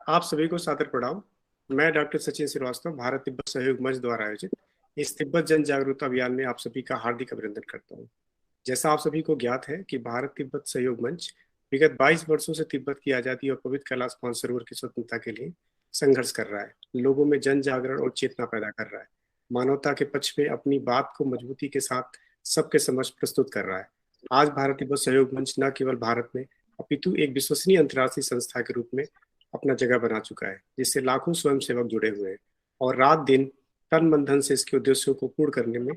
आप सभी को सादर प्रणाम। मैं डॉक्टर सचिन श्रीवास्तव भारत तिब्बत सहयोग मंच द्वारा आयोजित इस तिब्बत जन जागरूकता अभियान में आप सभी का हार्दिक अभिनंदन करता हूं। जैसा आप सभी को ज्ञात है कि भारत तिब्बत सहयोग मंच विगत 22 वर्षों से तिब्बत की आजादी और पवित्र कैलाश मानसरोवर की स्वतंत्रता के लिए संघर्ष कर रहा है, लोगों में जन जागरण और चेतना पैदा कर रहा है, मानवता के पक्ष में अपनी बात को मजबूती के साथ सबके समक्ष प्रस्तुत कर रहा है। आज भारत तिब्बत सहयोग मंच न केवल भारत में अपितु एक विश्वसनीय अंतर्राष्ट्रीय संस्था के रूप में अपना जगह बना चुका है, जिससे लाखों स्वयंसेवक जुड़े हुए हैं और रात दिन तन मन धन से इसके उद्देश्यों को पूर्ण करने में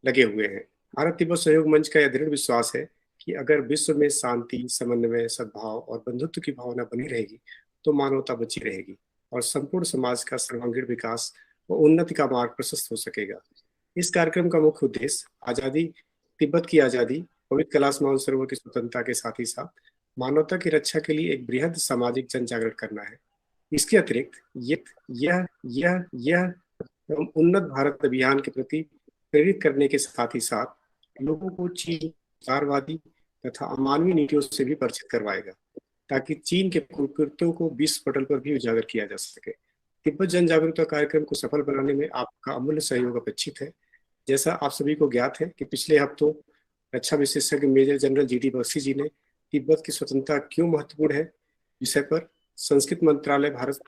लगे हुए हैं। भारत तिब्बत सहयोग मंच का यह दृढ़ विश्वास है कि अगर विश्व में शांति, समन्वय, सद्भाव और बंधुत्व की भावना बनी रहेगी तो मानवता बची रहेगी और संपूर्ण समाज का सर्वांगीण विकास व उन्नति का मार्ग प्रशस्त हो सकेगा। इस कार्यक्रम का मुख्य उद्देश्य आजादी, तिब्बत की आजादी, पवित्र कैलाश मानसरोवर की स्वतंत्रता के साथ ही साथ मानवता की रक्षा के लिए एक बृहद सामाजिक जन जागरण करना है। इसके अतिरिक्त यह उन्नत भारत अभियान के प्रति प्रेरित करने के साथ ही साथ लोगों को चीन उदारवादी तथा अमानवीय नीतियों से भी परिचित करवाएगा, ताकि चीन के कुकृत्यों को विश्व पटल पर भी उजागर किया जा सके। तिब्बत जन जागरूकता कार्यक्रम को सफल बनाने में आपका अमूल्य सहयोग अपेक्षित है। जैसा आप सभी को ज्ञात है कि पिछले हफ्तों रक्षा विशेषज्ञ major general G D Bakshi ji ने तिब्बत की स्वतंत्रता क्यों महत्वपूर्ण है विषय पर संस्कृत मंत्रालय भारत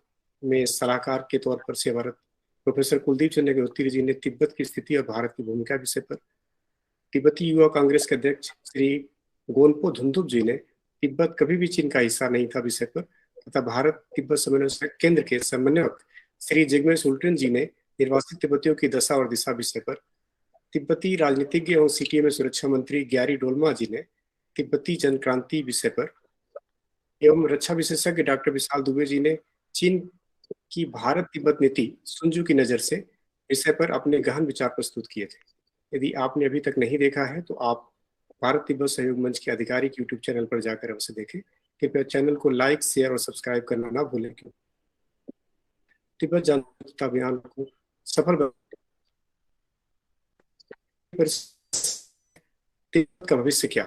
में सलाहकार के तौर पर सेवारत प्रोफेसर कुलदीप चंद्र अग्निहोत्री जी ने तिब्बत की स्थिति और भारत की भूमिका विषय पर तिब्बती युवा कांग्रेस के अध्यक्ष श्री गोनपो धुंधुप जी ने तिब्बत कभी भी चीन का हिस्सा नहीं था विषय पर तथा भारत तिब्बत समन्वय केंद्र के समन्वयक श्री जिग्मे सुल्टन जी ने निर्वासित तिब्बतियों की दशा और दिशा विषय पर तिब्बती राजनीतिज्ञ एवं सीटीएम सुरक्षा मंत्री ग्यारी डोलमा जी ने तिब्बती जन क्रांति विषय पर एवं रक्षा विशेषज्ञ डॉक्टर विशाल दुबे जी ने चीन की भारत तिब्बत नीति सुंजू की नजर से विषय पर अपने गहन विचार प्रस्तुत किए थे। यदि आपने अभी तक नहीं देखा है तो आप भारत तिब्बत सहयोग मंच के आधिकारिक यूट्यूब चैनल पर जाकर अवश्य देखें। कृपया चैनल को लाइक, शेयर और सब्सक्राइब करना ना भूलें। क्यों तिब्बत जागरूकता अभियान को सफल तिब्बत का भविष्य क्या,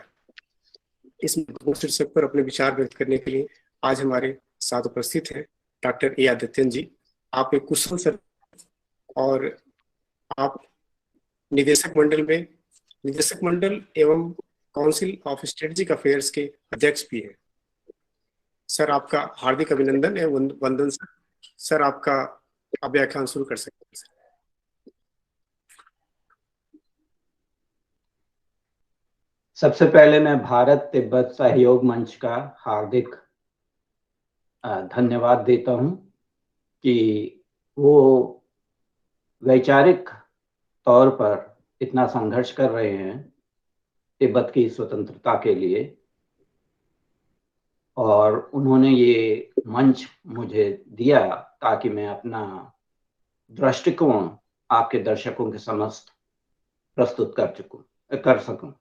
इस शीर्षक पर अपने विचार व्यक्त करने के लिए आज हमारे साथ उपस्थित हैं डॉक्टर ए आदित्यन जी। आप एक कुशल सर और आप निदेशक मंडल एवं काउंसिल ऑफ स्ट्रेटेजिक अफेयर्स के अध्यक्ष भी हैं। सर आपका हार्दिक अभिनंदन एवं वंदन सर। सर आपका आप व्याख्यान शुरू कर सकते हैं। सबसे पहले मैं भारत तिब्बत सहयोग मंच का हार्दिक धन्यवाद देता हूं कि वो वैचारिक तौर पर इतना संघर्ष कर रहे हैं तिब्बत की स्वतंत्रता के लिए, और उन्होंने ये मंच मुझे दिया ताकि मैं अपना दृष्टिकोण आपके दर्शकों के समक्ष प्रस्तुत कर सकूं।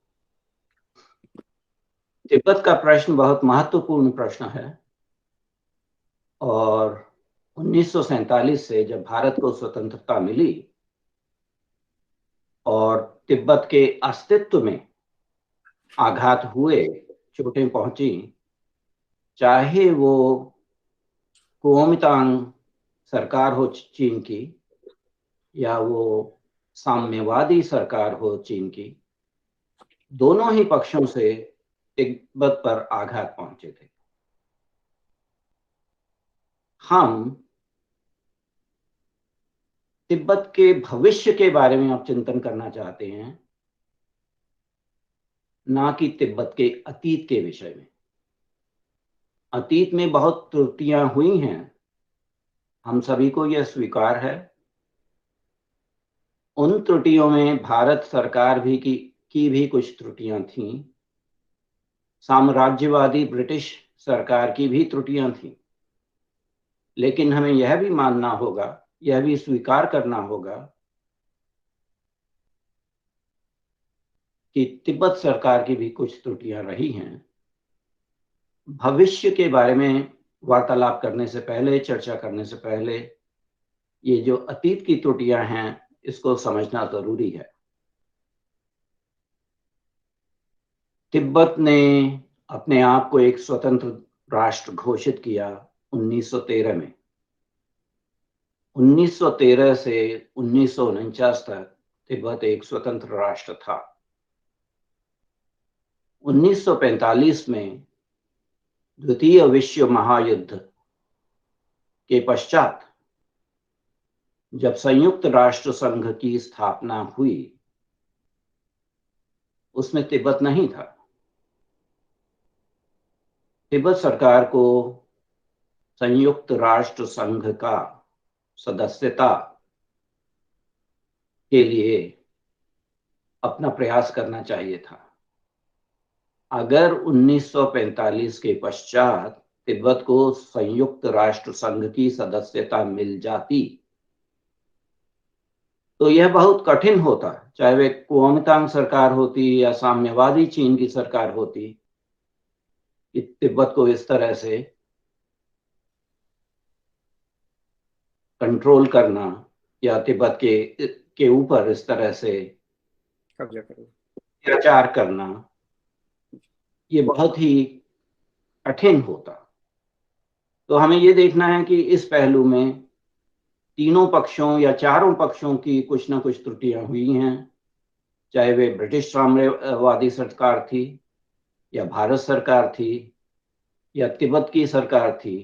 तिब्बत का प्रश्न बहुत महत्वपूर्ण प्रश्न है और 1947 से जब भारत को स्वतंत्रता मिली और तिब्बत के अस्तित्व में आघात हुए, चोटें पहुंची, चाहे वो कुओमितांग सरकार हो चीन की या वो साम्यवादी सरकार हो चीन की, दोनों ही पक्षों से तिब्बत पर आघात पहुंचे थे। हम तिब्बत के भविष्य के बारे में अब चिंतन करना चाहते हैं, ना कि तिब्बत के अतीत के विषय में। अतीत में बहुत त्रुटियां हुई हैं, हम सभी को यह स्वीकार है। उन त्रुटियों में भारत सरकार की भी कुछ त्रुटियां थीं, साम्राज्यवादी ब्रिटिश सरकार की भी त्रुटियां थीं, लेकिन हमें यह भी मानना होगा, यह भी स्वीकार करना होगा कि तिब्बत सरकार की भी कुछ त्रुटियां रही हैं। भविष्य के बारे में वार्तालाप करने से पहले, चर्चा करने से पहले, ये जो अतीत की त्रुटियां हैं इसको समझना जरूरी है। तिब्बत ने अपने आप को एक स्वतंत्र राष्ट्र घोषित किया 1913 में। 1913 से 1949 तक तिब्बत एक स्वतंत्र राष्ट्र था। 1945 में द्वितीय विश्व महायुद्ध के पश्चात जब संयुक्त राष्ट्र संघ की स्थापना हुई, उसमें तिब्बत नहीं था। तिब्बत सरकार को संयुक्त राष्ट्र संघ का सदस्यता के लिए अपना प्रयास करना चाहिए था। अगर 1945 के पश्चात तिब्बत को संयुक्त राष्ट्र संघ की सदस्यता मिल जाती तो यह बहुत कठिन होता, चाहे वे कुओमितांग सरकार होती या साम्यवादी चीन की सरकार होती, कि तिब्बत को इस तरह से कंट्रोल करना या तिब्बत के ऊपर इस तरह से कब्जा करना, अत्याचार करना, ये बहुत ही कठिन होता। तो हमें ये देखना है कि इस पहलू में तीनों पक्षों या चारों पक्षों की कुछ ना कुछ त्रुटियां हुई हैं, चाहे वे ब्रिटिश साम्यवादी सरकार थी या भारत सरकार थी या तिब्बत की सरकार थी।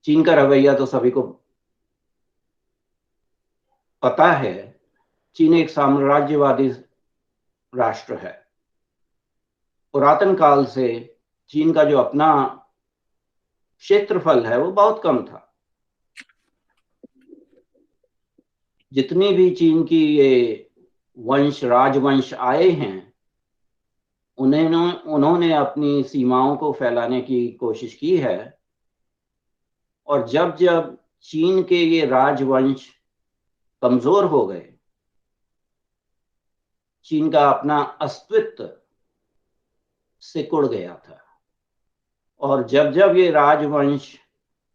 चीन का रवैया तो सभी को पता है। चीन एक साम्राज्यवादी राष्ट्र है। पुरातन काल से चीन का जो अपना क्षेत्रफल है वो बहुत कम था। जितनी भी चीन की ये राजवंश आए हैं, उन्होंने अपनी सीमाओं को फैलाने की कोशिश की है, और जब जब चीन के ये राजवंश कमजोर हो गए, चीन का अपना अस्तित्व सिकुड़ गया था, और जब जब ये राजवंश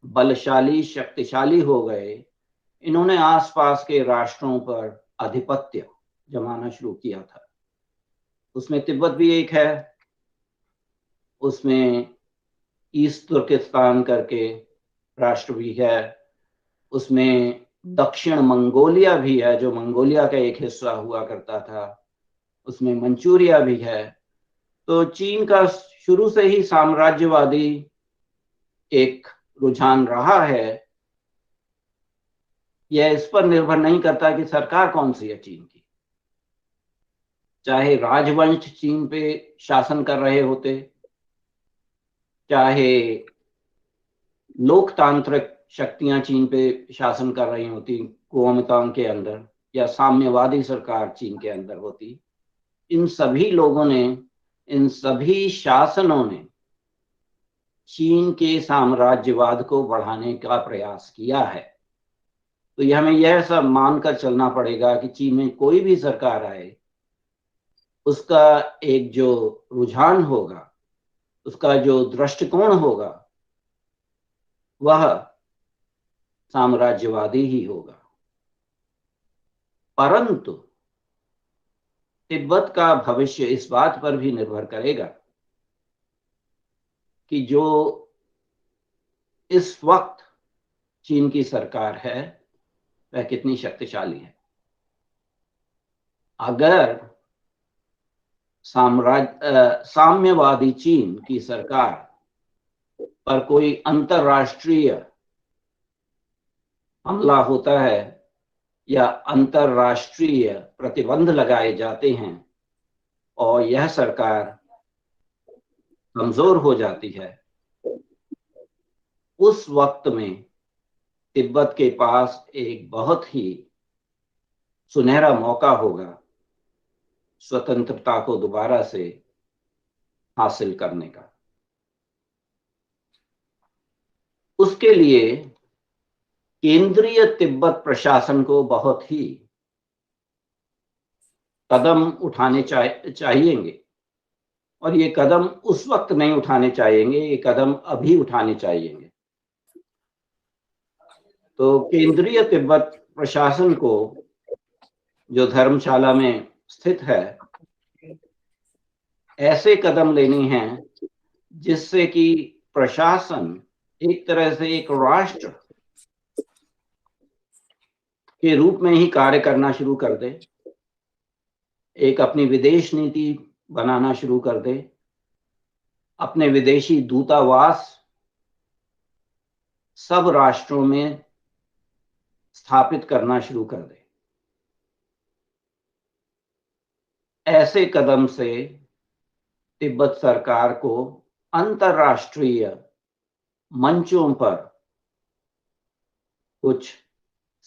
बलशाली शक्तिशाली हो गए, इन्होंने आसपास के राष्ट्रों पर आधिपत्य जमाना शुरू किया था। उसमें तिब्बत भी एक है, उसमें ईस्ट तुर्किस्तान करके राष्ट्र भी है, उसमें दक्षिण मंगोलिया भी है जो मंगोलिया का एक हिस्सा हुआ करता था, उसमें मंचूरिया भी है। तो चीन का शुरू से ही साम्राज्यवादी एक रुझान रहा है। यह इस पर निर्भर नहीं करता कि सरकार कौन सी है चीन की, चाहे राजवंश चीन पे शासन कर रहे होते, चाहे लोकतांत्रिक शक्तियां चीन पे शासन कर रही होती कुओमितांग के अंदर, या साम्यवादी सरकार चीन के अंदर होती। इन सभी लोगों ने, इन सभी शासनों ने चीन के साम्राज्यवाद को बढ़ाने का प्रयास किया है। तो ये हमें यह सब मानकर चलना पड़ेगा कि चीन में कोई भी सरकार आए, उसका एक जो रुझान होगा, उसका जो दृष्टिकोण होगा, वह साम्राज्यवादी ही होगा। परंतु तिब्बत का भविष्य इस बात पर भी निर्भर करेगा कि जो इस वक्त चीन की सरकार है वह कितनी शक्तिशाली है। अगर साम्यवादी चीन की सरकार पर कोई अंतरराष्ट्रीय हमला होता है या अंतरराष्ट्रीय प्रतिबंध लगाए जाते हैं और यह सरकार कमजोर हो जाती है, उस वक्त में तिब्बत के पास एक बहुत ही सुनहरा मौका होगा स्वतंत्रता को दोबारा से हासिल करने का। उसके लिए केंद्रीय तिब्बत प्रशासन को बहुत ही कदम उठाने चाहिएंगे, और ये कदम उस वक्त नहीं उठाने चाहिएंगे, ये कदम अभी उठाने चाहिएंगे। तो केंद्रीय तिब्बत प्रशासन को, जो धर्मशाला में स्थित है, ऐसे कदम लेने हैं जिससे कि प्रशासन एक तरह से एक राष्ट्र के रूप में ही कार्य करना शुरू कर दे, एक अपनी विदेश नीति बनाना शुरू कर दे, अपने विदेशी दूतावास सब राष्ट्रों में स्थापित करना शुरू कर दे। ऐसे कदम से तिब्बत सरकार को अंतरराष्ट्रीय मंचों पर कुछ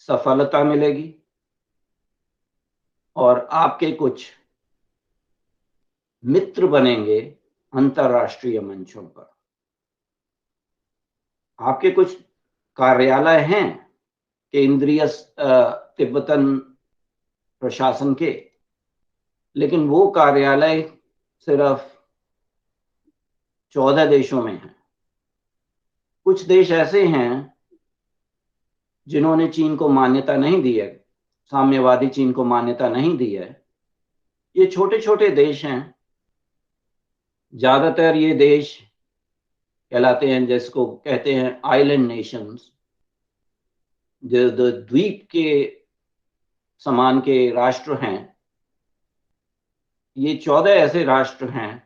सफलता मिलेगी और आपके कुछ मित्र बनेंगे अंतरराष्ट्रीय मंचों पर। आपके कुछ कार्यालय हैं केंद्रीय तिब्बतन प्रशासन के, लेकिन वो कार्यालय सिर्फ 14 देशों में हैं। कुछ देश ऐसे हैं जिन्होंने चीन को मान्यता नहीं दी है, साम्यवादी चीन को मान्यता नहीं दी है। ये छोटे छोटे देश हैं, ज्यादातर ये देश कहलाते हैं, जिसको कहते हैं आइलैंड नेशंस, जो द्वीप के समान के राष्ट्र हैं। ये 14 ऐसे राष्ट्र हैं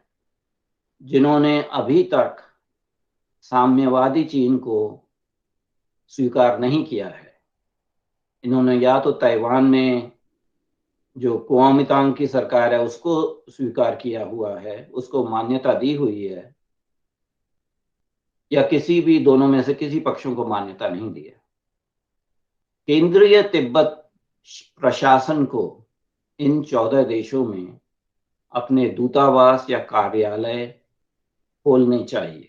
जिन्होंने अभी तक साम्यवादी चीन को स्वीकार नहीं किया है। इन्होंने या तो ताइवान में जो कुओमितांग की सरकार है उसको स्वीकार किया हुआ है, उसको मान्यता दी हुई है, या किसी भी दोनों में से किसी पक्षों को मान्यता नहीं दी है। केंद्रीय तिब्बत प्रशासन को इन 14 देशों में अपने दूतावास या कार्यालय खोलने चाहिए।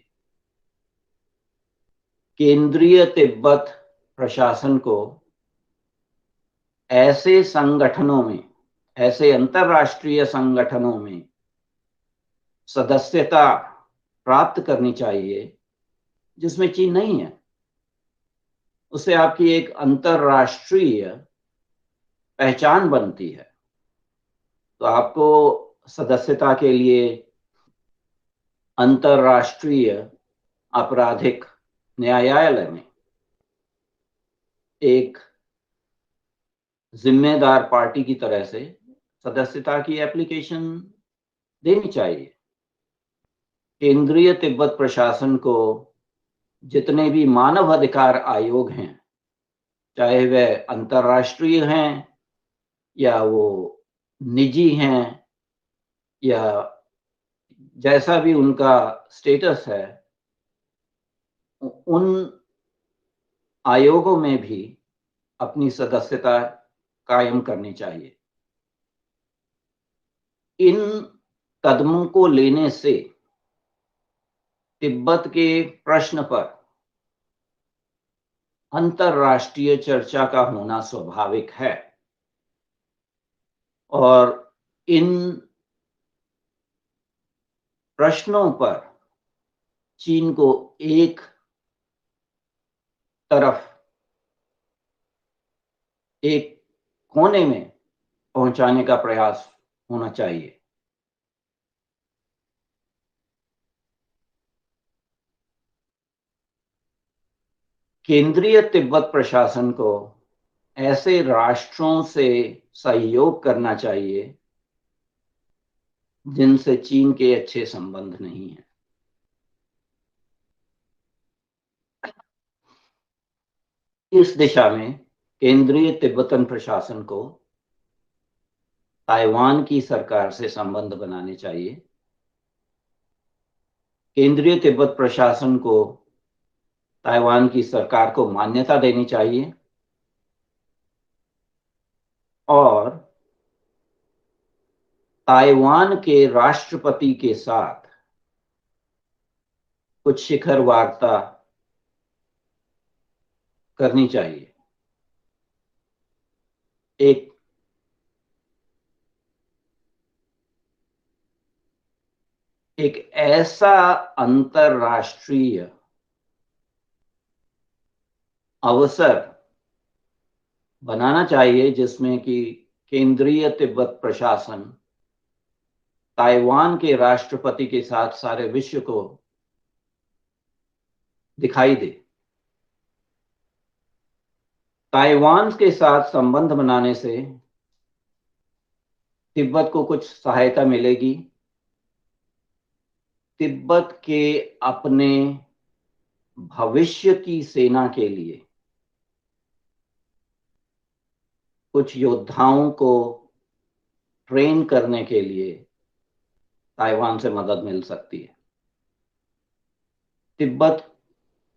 केंद्रीय तिब्बत प्रशासन को ऐसे संगठनों में, ऐसे अंतरराष्ट्रीय संगठनों में सदस्यता प्राप्त करनी चाहिए जिसमें चीन नहीं है। उससे आपकी एक अंतरराष्ट्रीय पहचान बनती है। तो आपको सदस्यता के लिए अंतरराष्ट्रीय आपराधिक न्यायालय में एक जिम्मेदार पार्टी की तरह से सदस्यता की एप्लीकेशन देनी चाहिए। केंद्रीय तिब्बत प्रशासन को जितने भी मानव अधिकार आयोग हैं, चाहे वह अंतरराष्ट्रीय हैं या वो निजी हैं या जैसा भी उनका स्टेटस है, उन आयोगों में भी अपनी सदस्यता कायम करनी चाहिए। इन कदमों को लेने से तिब्बत के प्रश्न पर अंतरराष्ट्रीय चर्चा का होना स्वाभाविक है और इन प्रश्नों पर चीन को एक तरफ, एक कोने में पहुंचाने का प्रयास होना चाहिए। केंद्रीय तिब्बत प्रशासन को ऐसे राष्ट्रों से सहयोग करना चाहिए जिनसे चीन के अच्छे संबंध नहीं हैं। इस दिशा में केंद्रीय तिब्बतन प्रशासन को ताइवान की सरकार से संबंध बनाने चाहिए। केंद्रीय तिब्बत प्रशासन को ताइवान की सरकार को मान्यता देनी चाहिए और ताइवान के राष्ट्रपति के साथ कुछ शिखर वार्ता करनी चाहिए। एक ऐसा अंतरराष्ट्रीय अवसर बनाना चाहिए जिसमें कि केंद्रीय तिब्बत प्रशासन ताइवान के राष्ट्रपति के साथ सारे विश्व को दिखाई दे। ताइवान के साथ संबंध बनाने से तिब्बत को कुछ सहायता मिलेगी। तिब्बत के अपने भविष्य की सेना के लिए कुछ योद्धाओं को ट्रेन करने के लिए ताइवान से मदद मिल सकती है। तिब्बत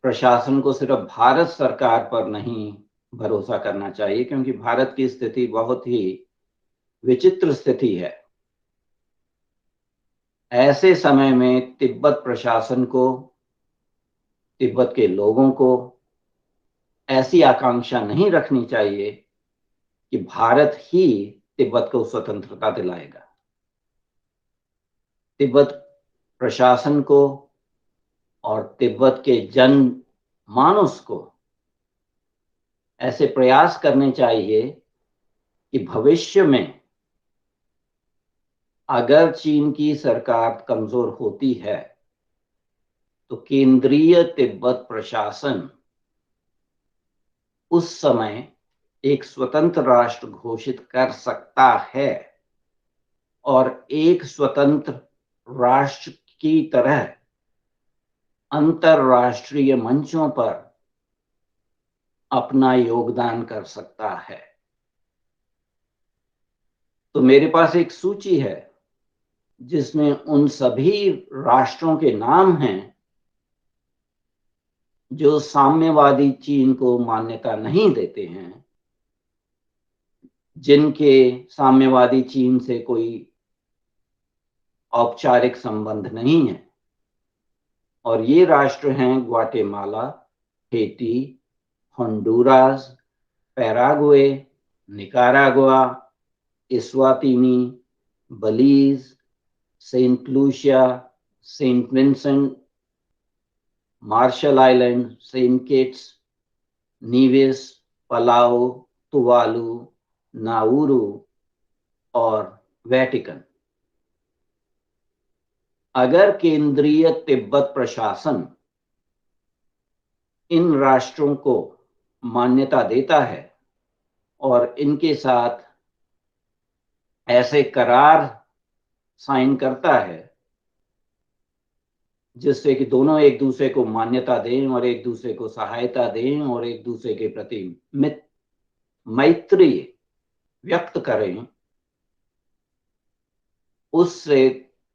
प्रशासन को सिर्फ भारत सरकार पर नहीं भरोसा करना चाहिए, क्योंकि भारत की स्थिति बहुत ही विचित्र स्थिति है। ऐसे समय में तिब्बत प्रशासन को, तिब्बत के लोगों को ऐसी आकांक्षा नहीं रखनी चाहिए कि भारत ही तिब्बत को स्वतंत्रता दिलाएगा। तिब्बत प्रशासन को और तिब्बत के जन मानस को ऐसे प्रयास करने चाहिए कि भविष्य में अगर चीन की सरकार कमजोर होती है तो केंद्रीय तिब्बत प्रशासन उस समय एक स्वतंत्र राष्ट्र घोषित कर सकता है और एक स्वतंत्र राष्ट्र की तरह अंतरराष्ट्रीय मंचों पर अपना योगदान कर सकता है। तो मेरे पास एक सूची है जिसमें उन सभी राष्ट्रों के नाम हैं जो साम्यवादी चीन को मान्यता नहीं देते हैं, जिनके साम्यवादी चीन से कोई औपचारिक संबंध नहीं है। और ये राष्ट्र हैं Guatemala, Haiti, Honduras, Paraguay, Nicaragua, Eswatini, Belize, Saint Lucia, Saint Vincent, Marshall Island, Saint Kitts, Nevis, Palau, Tuvalu, Nauru और वेटिकन। अगर केंद्रीय तिब्बत प्रशासन इन राष्ट्रों को मान्यता देता है और इनके साथ ऐसे करार साइन करता है जिससे कि दोनों एक दूसरे को मान्यता दें और एक दूसरे को सहायता दें और एक दूसरे के प्रति मैत्री व्यक्त करें, उससे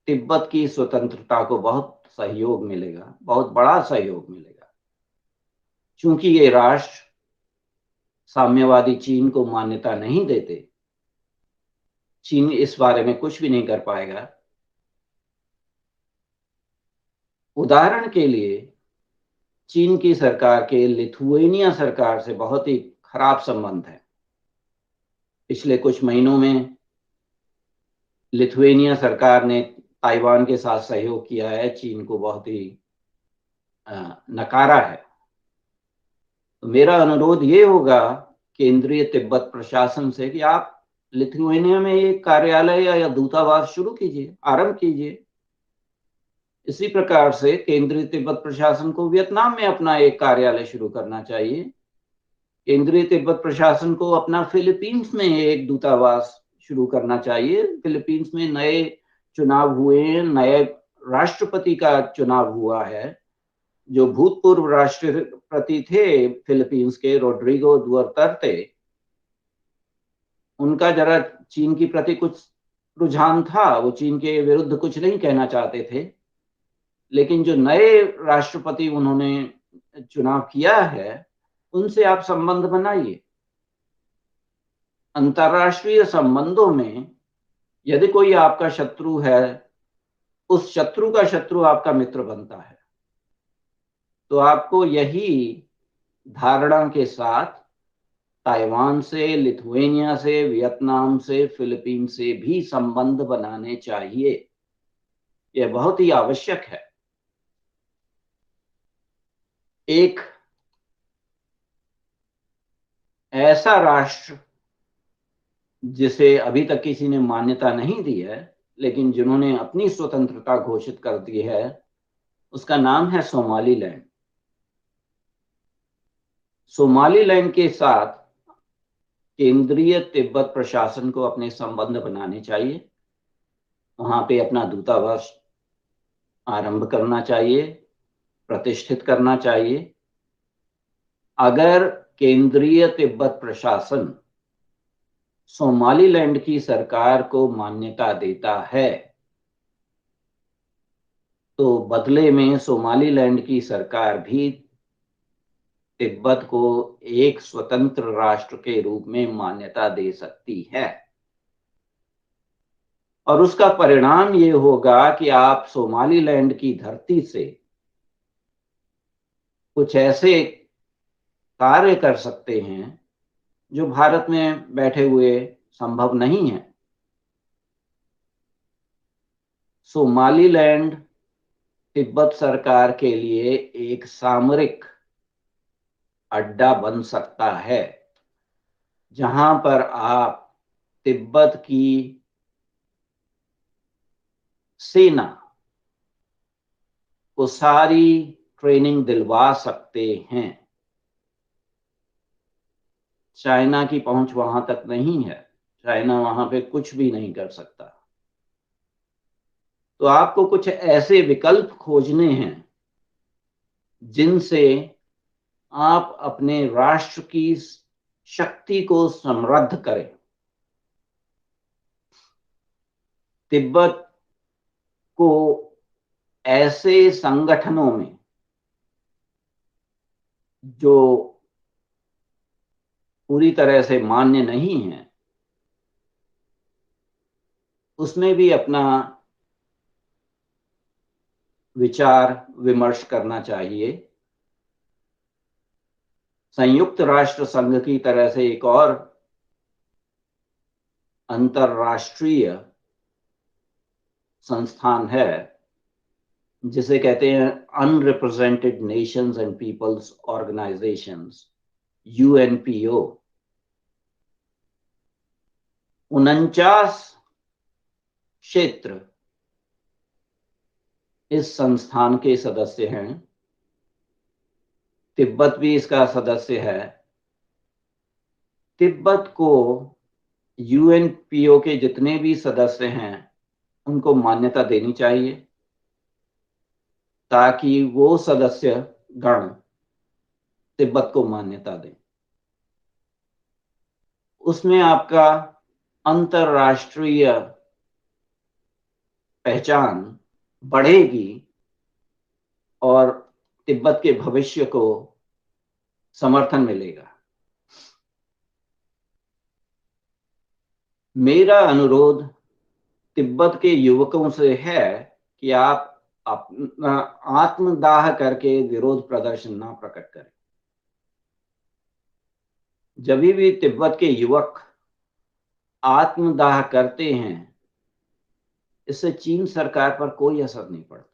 तिब्बत की स्वतंत्रता को बहुत सहयोग मिलेगा, बहुत बड़ा सहयोग मिलेगा। चूंकि ये राष्ट्र साम्यवादी चीन को मान्यता नहीं देते, चीन इस बारे में कुछ भी नहीं कर पाएगा। उदाहरण के लिए चीन की सरकार के लिथुएनिया सरकार से बहुत ही खराब संबंध है। पिछले कुछ महीनों में लिथुएनिया सरकार ने ताइवान के साथ सहयोग किया है, चीन को बहुत ही नकारा है। तो मेरा अनुरोध ये होगा केंद्रीय तिब्बत प्रशासन से कि आप लिथुएनिया में एक कार्यालय या दूतावास शुरू कीजिए, आरंभ कीजिए। इसी प्रकार से केंद्रीय तिब्बत प्रशासन को वियतनाम में अपना एक कार्यालय शुरू करना चाहिए। केंद्रीय तिब्बत प्रशासन को अपना फिलीपींस में एक दूतावास शुरू करना चाहिए। फिलीपींस में नए चुनाव हुए हैं, नए राष्ट्रपति का चुनाव हुआ है। जो भूतपूर्व राष्ट्रपति थे फिलीपींस के, रोड्रिगो दुतर्ते, उनका जरा चीन की प्रति कुछ रुझान था, वो चीन के विरुद्ध कुछ नहीं कहना चाहते थे। लेकिन जो नए राष्ट्रपति उन्होंने चुनाव किया है, उनसे आप संबंध बनाइए। अंतर्राष्ट्रीय संबंधों में यदि कोई आपका शत्रु है, उस शत्रु का शत्रु आपका मित्र बनता है। तो आपको यही धारणा के साथ ताइवान से, लिथुएनिया से, वियतनाम से, फिलीपींस से भी संबंध बनाने चाहिए। यह बहुत ही आवश्यक है। एक ऐसा राष्ट्र जिसे अभी तक किसी ने मान्यता नहीं दी है, लेकिन जिन्होंने अपनी स्वतंत्रता घोषित कर दी है, उसका नाम है सोमालीलैंड। सोमालीलैंड के साथ केंद्रीय तिब्बत प्रशासन को अपने संबंध बनाने चाहिए, वहां पे अपना दूतावास आरंभ करना चाहिए, प्रतिष्ठित करना चाहिए। अगर केंद्रीय तिब्बत प्रशासन सोमालीलैंड की सरकार को मान्यता देता है तो बदले में सोमालीलैंड की सरकार भी तिब्बत को एक स्वतंत्र राष्ट्र के रूप में मान्यता दे सकती है। और उसका परिणाम ये होगा कि आप सोमालीलैंड की धरती से कुछ ऐसे कार्य कर सकते हैं जो भारत में बैठे हुए संभव नहीं है। सोमालीलैंड तिब्बत सरकार के लिए एक सामरिक अड्डा बन सकता है, जहां पर आप तिब्बत की सेना को सारी ट्रेनिंग दिलवा सकते हैं। चाइना की पहुंच वहां तक नहीं है, चाइना वहां पे कुछ भी नहीं कर सकता। तो आपको कुछ ऐसे विकल्प खोजने हैं जिनसे आप अपने राष्ट्र की शक्ति को समृद्ध करें। तिब्बत को ऐसे संगठनों में जो पूरी तरह से मान्य नहीं है उसमें भी अपना विचार विमर्श करना चाहिए। संयुक्त राष्ट्र संघ की तरह से एक और अंतरराष्ट्रीय संस्थान है जिसे कहते हैं unrepresented Nations and peoples organisations, यूएनपीओ। 49 क्षेत्र इस संस्थान के सदस्य हैं, तिब्बत भी इसका सदस्य है। तिब्बत को यूएनपीओ के जितने भी सदस्य हैं उनको मान्यता देनी चाहिए ताकि वो सदस्य गण तिब्बत को मान्यता दें। उसमें आपका अंतरराष्ट्रीय पहचान बढ़ेगी और तिब्बत के भविष्य को समर्थन मिलेगा। मेरा अनुरोध तिब्बत के युवकों से है कि आप अपना आत्मदाह करके विरोध प्रदर्शन ना प्रकट करें। जब भी तिब्बत के युवक आत्मदाह करते हैं इससे चीन सरकार पर कोई असर नहीं पड़ता।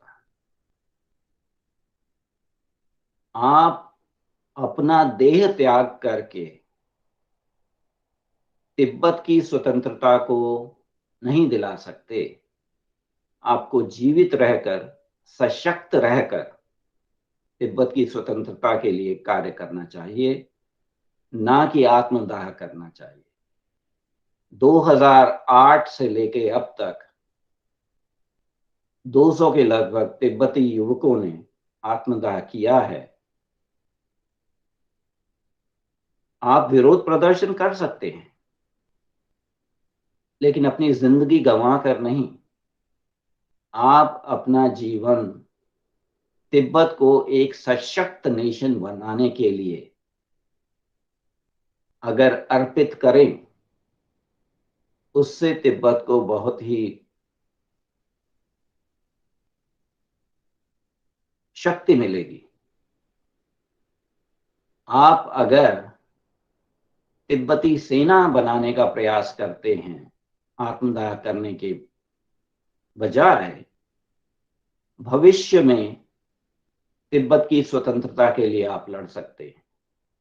आप अपना देह त्याग करके तिब्बत की स्वतंत्रता को नहीं दिला सकते। आपको जीवित रहकर, सशक्त रहकर तिब्बत की स्वतंत्रता के लिए कार्य करना चाहिए, ना कि आत्मदाह करना चाहिए। 2008 से लेके अब तक 200 के लगभग तिब्बती युवकों ने आत्मदाह किया है। आप विरोध प्रदर्शन कर सकते हैं लेकिन अपनी जिंदगी गंवा कर नहीं। आप अपना जीवन तिब्बत को एक सशक्त नेशन बनाने के लिए अगर अर्पित करें उससे तिब्बत को बहुत ही शक्ति मिलेगी। आप अगर तिब्बती सेना बनाने का प्रयास करते हैं आत्मदाह करने के बजाय, भविष्य में तिब्बत की स्वतंत्रता के लिए आप लड़ सकते हैं।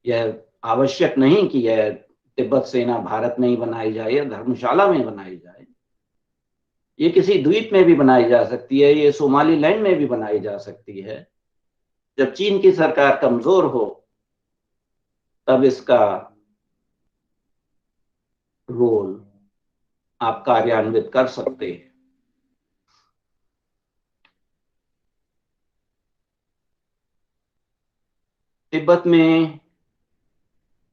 यह आवश्यक नहीं कि यह तिब्बत सेना भारत में ही बनाई जाए या धर्मशाला में बनाई जाए। ये किसी द्वीप में भी बनाई जा सकती है, ये सोमालीलैंड में भी बनाई जा सकती है। जब चीन की सरकार कमजोर हो तब इसका रोल आप कार्यान्वित कर सकते हैं। तिब्बत में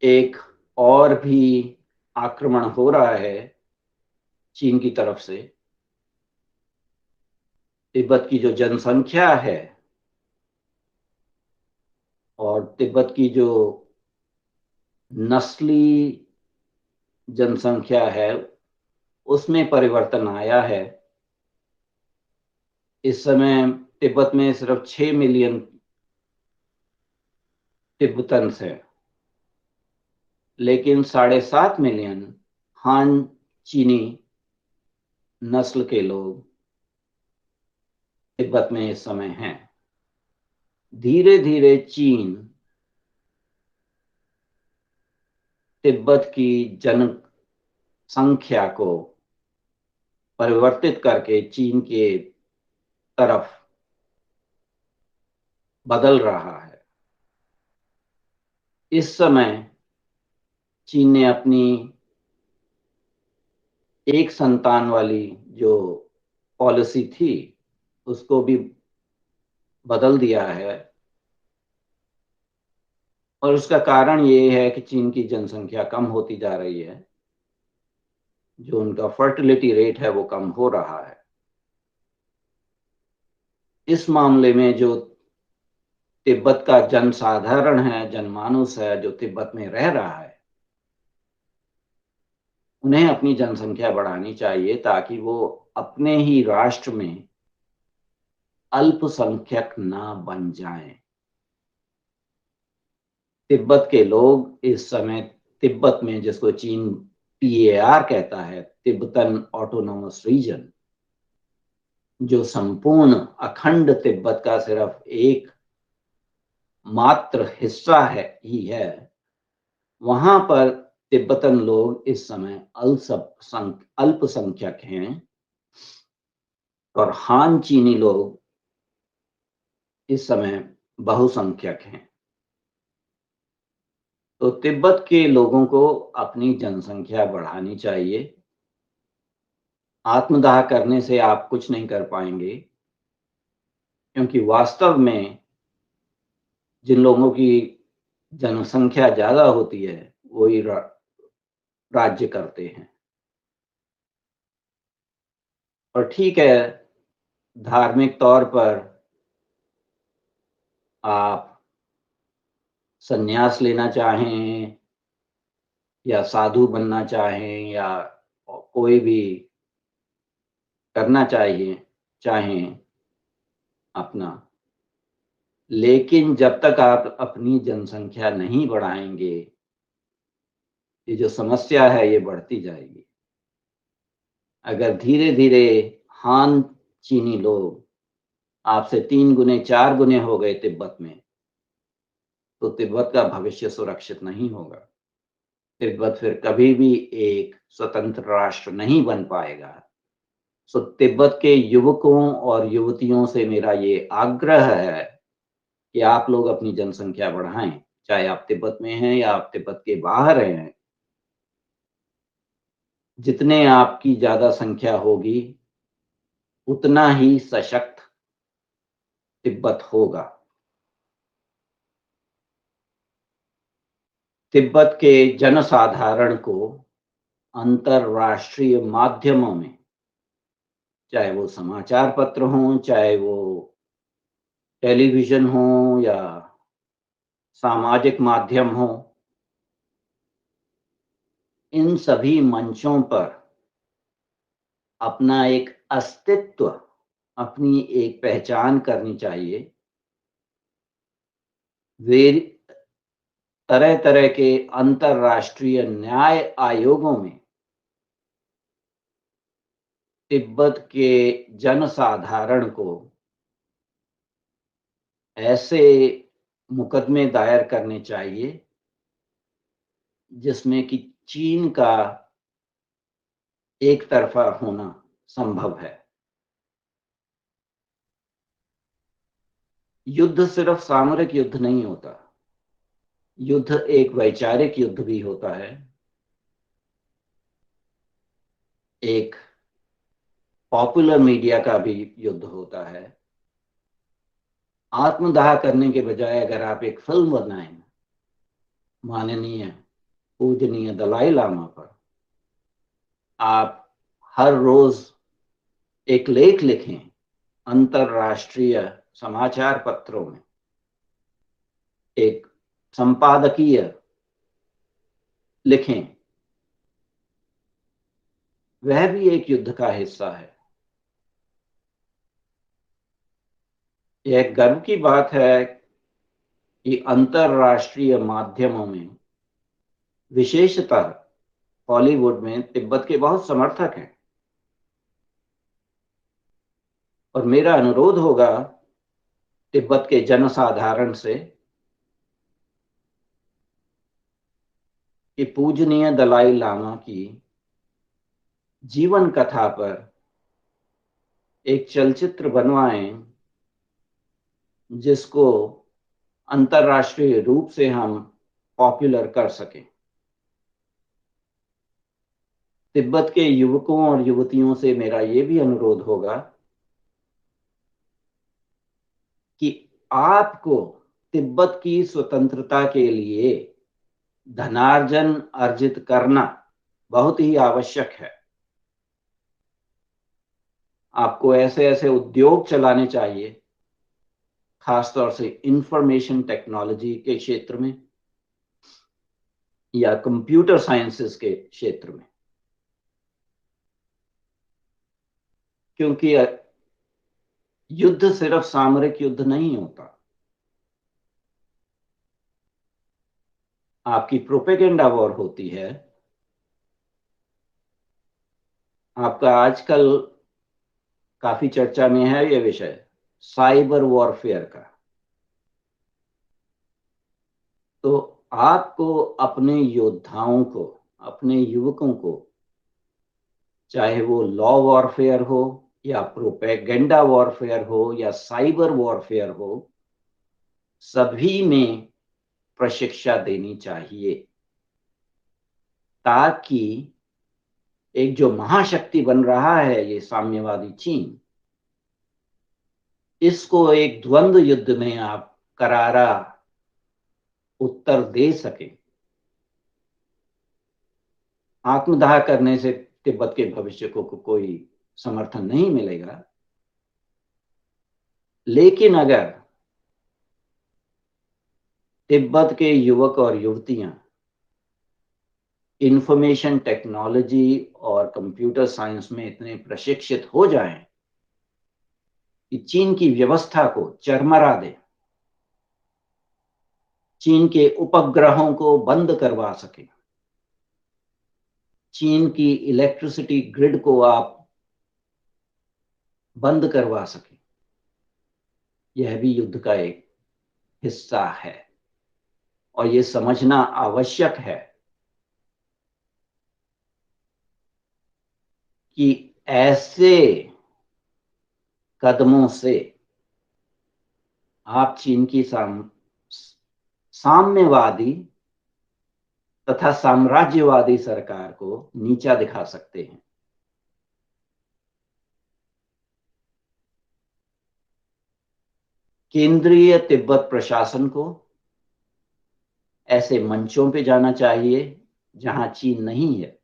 एक और भी आक्रमण हो रहा है चीन की तरफ से। तिब्बत की जो जनसंख्या है और तिब्बत की जो नस्ली जनसंख्या है उसमें परिवर्तन आया है। इस समय तिब्बत में सिर्फ 6 मिलियन तिब्बतन्स हैं, लेकिन 7.5 मिलियन हान चीनी नस्ल के लोग तिब्बत में इस समय हैं। धीरे धीरे चीन तिब्बत की जनसंख्या को परिवर्तित करके चीन के तरफ बदल रहा है। इस समय चीन ने अपनी एक संतान वाली जो पॉलिसी थी उसको भी बदल दिया है, और उसका कारण ये है कि चीन की जनसंख्या कम होती जा रही है, जो उनका फर्टिलिटी रेट है वो कम हो रहा है। इस मामले में जो तिब्बत का जनसाधारण है, जनमानुस है, जो तिब्बत में रह रहा है, उन्हें अपनी जनसंख्या बढ़ानी चाहिए ताकि वो अपने ही राष्ट्र में अल्पसंख्यक ना बन जाएं। तिब्बत के लोग इस समय तिब्बत में, जिसको चीन PAR कहता है, तिब्बतन ऑटोनोमस रीजन, जो संपूर्ण अखंड तिब्बत का सिर्फ एक मात्र हिस्सा है ही है, वहां पर तिब्बतन लोग इस समय अल्पसंख्यक हैं और हान चीनी लोग इस समय बहुसंख्यक हैं। तो तिब्बत के लोगों को अपनी जनसंख्या बढ़ानी चाहिए। आत्मदाह करने से आप कुछ नहीं कर पाएंगे, क्योंकि वास्तव में जिन लोगों की जनसंख्या ज्यादा होती है वही राज्य करते हैं। और ठीक है, धार्मिक तौर पर आप संन्यास लेना चाहें या साधु बनना चाहें या कोई भी करना चाहिए चाहें अपना, लेकिन जब तक आप अपनी जनसंख्या नहीं बढ़ाएंगे, ये जो समस्या है ये बढ़ती जाएगी। अगर धीरे धीरे हान चीनी लोग आपसे 3 गुने 4 गुने हो गए तिब्बत में, तो तिब्बत का भविष्य सुरक्षित नहीं होगा। तिब्बत फिर कभी भी एक स्वतंत्र राष्ट्र नहीं बन पाएगा। सो तिब्बत के युवकों और युवतियों से मेरा ये आग्रह है कि आप लोग अपनी जनसंख्या बढ़ाएं, चाहे आप तिब्बत में हैं या आप तिब्बत के बाहर हैं। जितने आपकी ज्यादा संख्या होगी उतना ही सशक्त तिब्बत होगा। तिब्बत के जनसाधारण को अंतरराष्ट्रीय माध्यमों में, चाहे वो समाचार पत्र हों, चाहे वो टेलीविजन हो या सामाजिक माध्यम हो, इन सभी मंचों पर अपना एक अस्तित्व, अपनी एक पहचान करनी चाहिए। वे तरह तरह के अंतरराष्ट्रीय न्याय आयोगों में तिब्बत के जनसाधारण को ऐसे मुकदमे दायर करने चाहिए जिसमें कि चीन का एक तरफा होना संभव है। युद्ध सिर्फ सामरिक युद्ध नहीं होता, युद्ध एक वैचारिक युद्ध भी होता है, एक पॉपुलर मीडिया का भी युद्ध होता है। आत्मदाह करने के बजाय अगर आप एक फिल्म बनाएं माननीय पूजनीय दलाई लामा पर, आप हर रोज एक लेख लिखें अंतरराष्ट्रीय समाचार पत्रों में, एक संपादकीय लिखें, वह भी एक युद्ध का हिस्सा है। यह गर्व की बात है कि अंतरराष्ट्रीय माध्यमों में, विशेषतः हॉलीवुड में, तिब्बत के बहुत समर्थक हैं। और मेरा अनुरोध होगा तिब्बत के जनसाधारण से कि पूजनीय दलाई लामा की जीवन कथा पर एक चलचित्र बनवाएं, जिसको अंतरराष्ट्रीय रूप से हम पॉपुलर कर सकें। तिब्बत के युवकों और युवतियों से मेरा ये भी अनुरोध होगा कि आपको तिब्बत की स्वतंत्रता के लिए धनार्जन अर्जित करना बहुत ही आवश्यक है। आपको ऐसे ऐसे उद्योग चलाने चाहिए, खासतौर से इंफॉर्मेशन टेक्नोलॉजी के क्षेत्र में या कंप्यूटर साइंसेस के क्षेत्र में, क्योंकि युद्ध सिर्फ सामरिक युद्ध नहीं होता। आपकी प्रोपेगेंडा वॉर होती है। आपका आजकल काफी चर्चा में है यह विषय, साइबर वॉरफेयर का। तो आपको अपने योद्धाओं को, अपने युवकों को, चाहे वो लॉ वॉरफेयर हो या प्रोपेगेंडा वॉरफेयर हो या साइबर वॉरफेयर हो, सभी में प्रशिक्षा देनी चाहिए, ताकि एक जो महाशक्ति बन रहा है ये साम्यवादी चीन, इसको एक द्वंद्व युद्ध में आप करारा उत्तर दे सके। आत्मदाह करने से तिब्बत के भविष्य को कोई समर्थन नहीं मिलेगा, लेकिन अगर तिब्बत के युवक और युवतियां इंफॉर्मेशन टेक्नोलॉजी और कंप्यूटर साइंस में इतने प्रशिक्षित हो जाएं कि चीन की व्यवस्था को चरमरा दे, चीन के उपग्रहों को बंद करवा सके, चीन की इलेक्ट्रिसिटी ग्रिड को आप बंद करवा सके, यह भी युद्ध का एक हिस्सा है। और यह समझना आवश्यक है कि ऐसे कदमों से आप चीन की साम्यवादी तथा साम्राज्यवादी सरकार को नीचा दिखा सकते हैं। केंद्रीय तिब्बत प्रशासन को ऐसे मंचों पे जाना चाहिए जहां चीन नहीं है,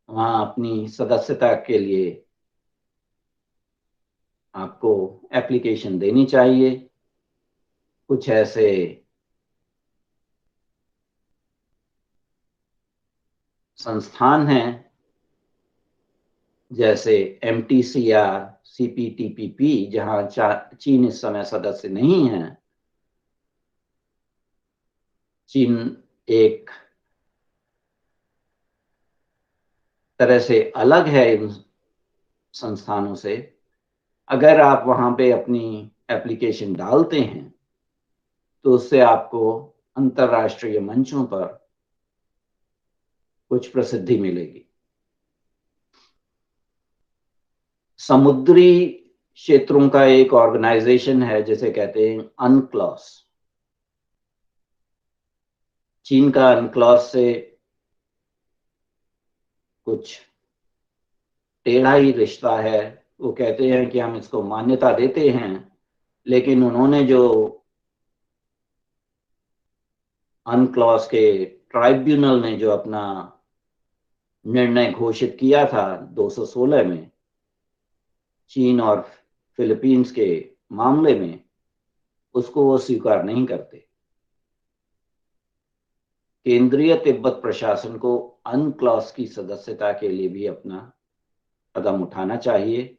वहां अपनी सदस्यता के लिए आपको एप्लीकेशन देनी चाहिए। कुछ ऐसे संस्थान हैं जैसे MTCR, CPTPP, जहां चीन इस समय सदस्य नहीं है। चीन एक तरह से अलग है इन संस्थानों से। अगर आप वहां पे अपनी एप्लीकेशन डालते हैं तो उससे आपको अंतरराष्ट्रीय मंचों पर कुछ प्रसिद्धि मिलेगी। समुद्री क्षेत्रों का एक ऑर्गेनाइजेशन है जिसे कहते हैं अनक्लॉस। चीन का अनक्लॉज से कुछ टेढ़ा ही रिश्ता है। वो कहते हैं कि हम इसको मान्यता देते हैं, लेकिन उन्होंने जो अनक्लॉज के ट्राइब्यूनल ने जो अपना निर्णय घोषित किया था 216 में चीन और फिलीपींस के मामले में, उसको वो स्वीकार नहीं करते। केंद्रीय तिब्बत प्रशासन को अनक्लॉज की सदस्यता के लिए भी अपना कदम उठाना चाहिए।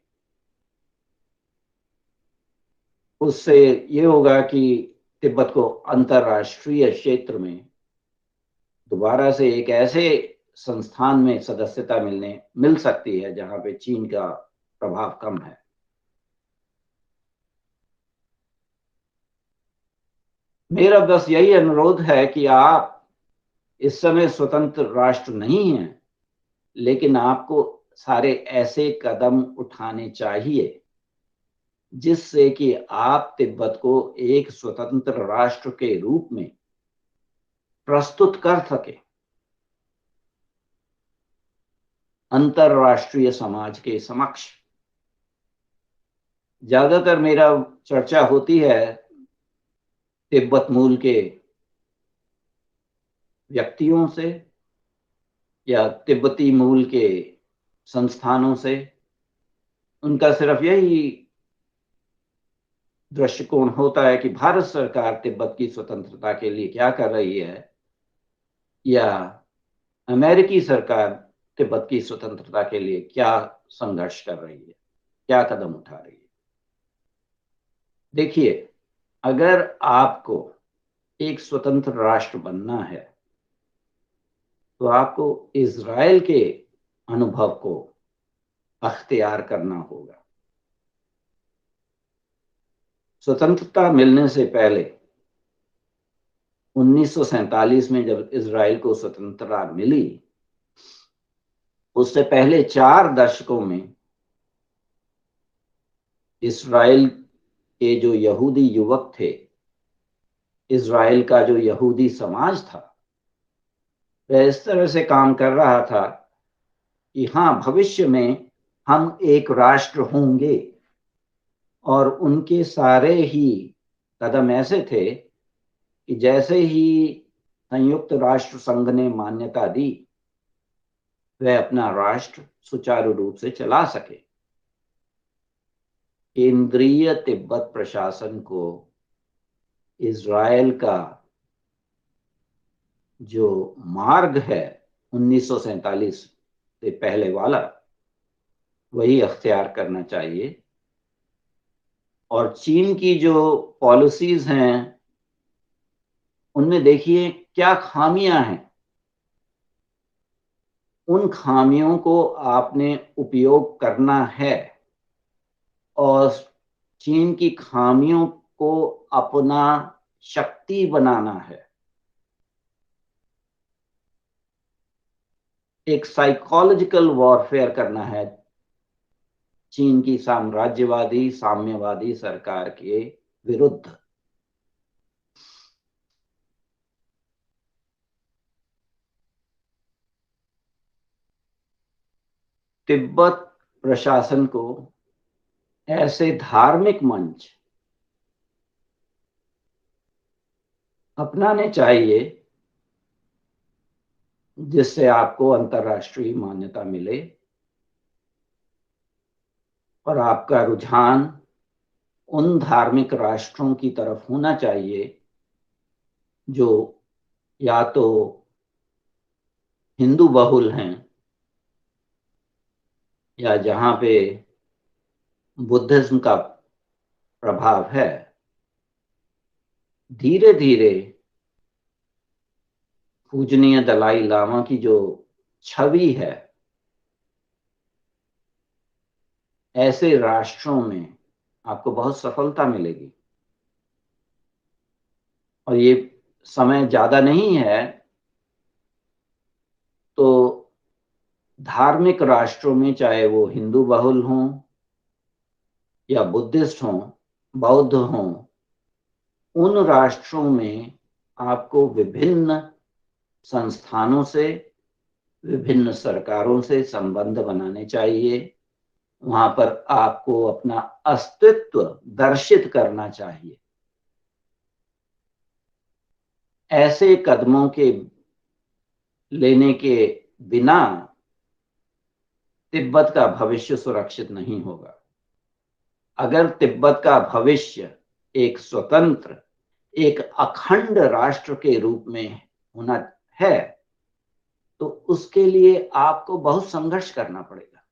उससे ये होगा कि तिब्बत को अंतरराष्ट्रीय क्षेत्र में दोबारा से एक ऐसे संस्थान में सदस्यता मिल सकती है जहां पे चीन का प्रभाव कम है। मेरा बस यही अनुरोध है कि आप इस समय स्वतंत्र राष्ट्र नहीं हैं, लेकिन आपको सारे ऐसे कदम उठाने चाहिए जिससे कि आप तिब्बत को एक स्वतंत्र राष्ट्र के रूप में प्रस्तुत कर सके अंतरराष्ट्रीय समाज के समक्ष। ज्यादातर मेरा चर्चा होती है तिब्बत मूल के व्यक्तियों से या तिब्बती मूल के संस्थानों से। उनका सिर्फ यही दृष्टिकोण होता है कि भारत सरकार तिब्बत की स्वतंत्रता के लिए क्या कर रही है, या अमेरिकी सरकार तिब्बत की स्वतंत्रता के लिए क्या संघर्ष कर रही है, क्या कदम उठा रही है। देखिए, अगर आपको एक स्वतंत्र राष्ट्र बनना है तो आपको इजराइल के अनुभव को अख्तियार करना होगा। स्वतंत्रता मिलने से पहले 1947 में जब इजराइल को स्वतंत्रता मिली, उससे पहले 4 दशकों में इजराइल के जो यहूदी युवक थे, इजराइल का जो यहूदी समाज था, वह इस तरह से काम कर रहा था कि हाँ, भविष्य में हम एक राष्ट्र होंगे। और उनके सारे ही कदम ऐसे थे कि जैसे ही संयुक्त राष्ट्र संघ ने मान्यता दी, वह अपना राष्ट्र सुचारू रूप से चला सके। केंद्रीय तिब्बत प्रशासन को इजराइल का जो मार्ग है 1947 से पहले वाला, वही अख्तियार करना चाहिए। और चीन की जो पॉलिसीज हैं उनमें देखिए क्या खामियां हैं। उन खामियों को आपने उपयोग करना है और चीन की खामियों को अपना शक्ति बनाना है। एक साइकोलॉजिकल वॉरफेयर करना है चीन की साम्राज्यवादी साम्यवादी सरकार के विरुद्ध। तिब्बत प्रशासन को ऐसे धार्मिक मंच अपनाने चाहिए जिससे आपको अंतर्राष्ट्रीय मान्यता मिले और आपका रुझान उन धार्मिक राष्ट्रों की तरफ होना चाहिए जो या तो हिंदू बहुल हैं या जहां पे बुद्धिज्म का प्रभाव है। धीरे धीरे पूजनीय दलाई लामा की जो छवि है ऐसे राष्ट्रों में आपको बहुत सफलता मिलेगी। और ये समय ज्यादा नहीं है, तो धार्मिक राष्ट्रों में, चाहे वो हिंदू बहुल हों या बुद्धिस्ट हों, बौद्ध हों, उन राष्ट्रों में आपको विभिन्न संस्थानों से, विभिन्न सरकारों से संबंध बनाने चाहिए। वहां पर आपको अपना अस्तित्व दर्शित करना चाहिए। ऐसे कदमों के लेने के बिना तिब्बत का भविष्य सुरक्षित नहीं होगा। अगर तिब्बत का भविष्य एक स्वतंत्र, एक अखंड राष्ट्र के रूप में होना है, तो उसके लिए आपको बहुत संघर्ष करना पड़ेगा।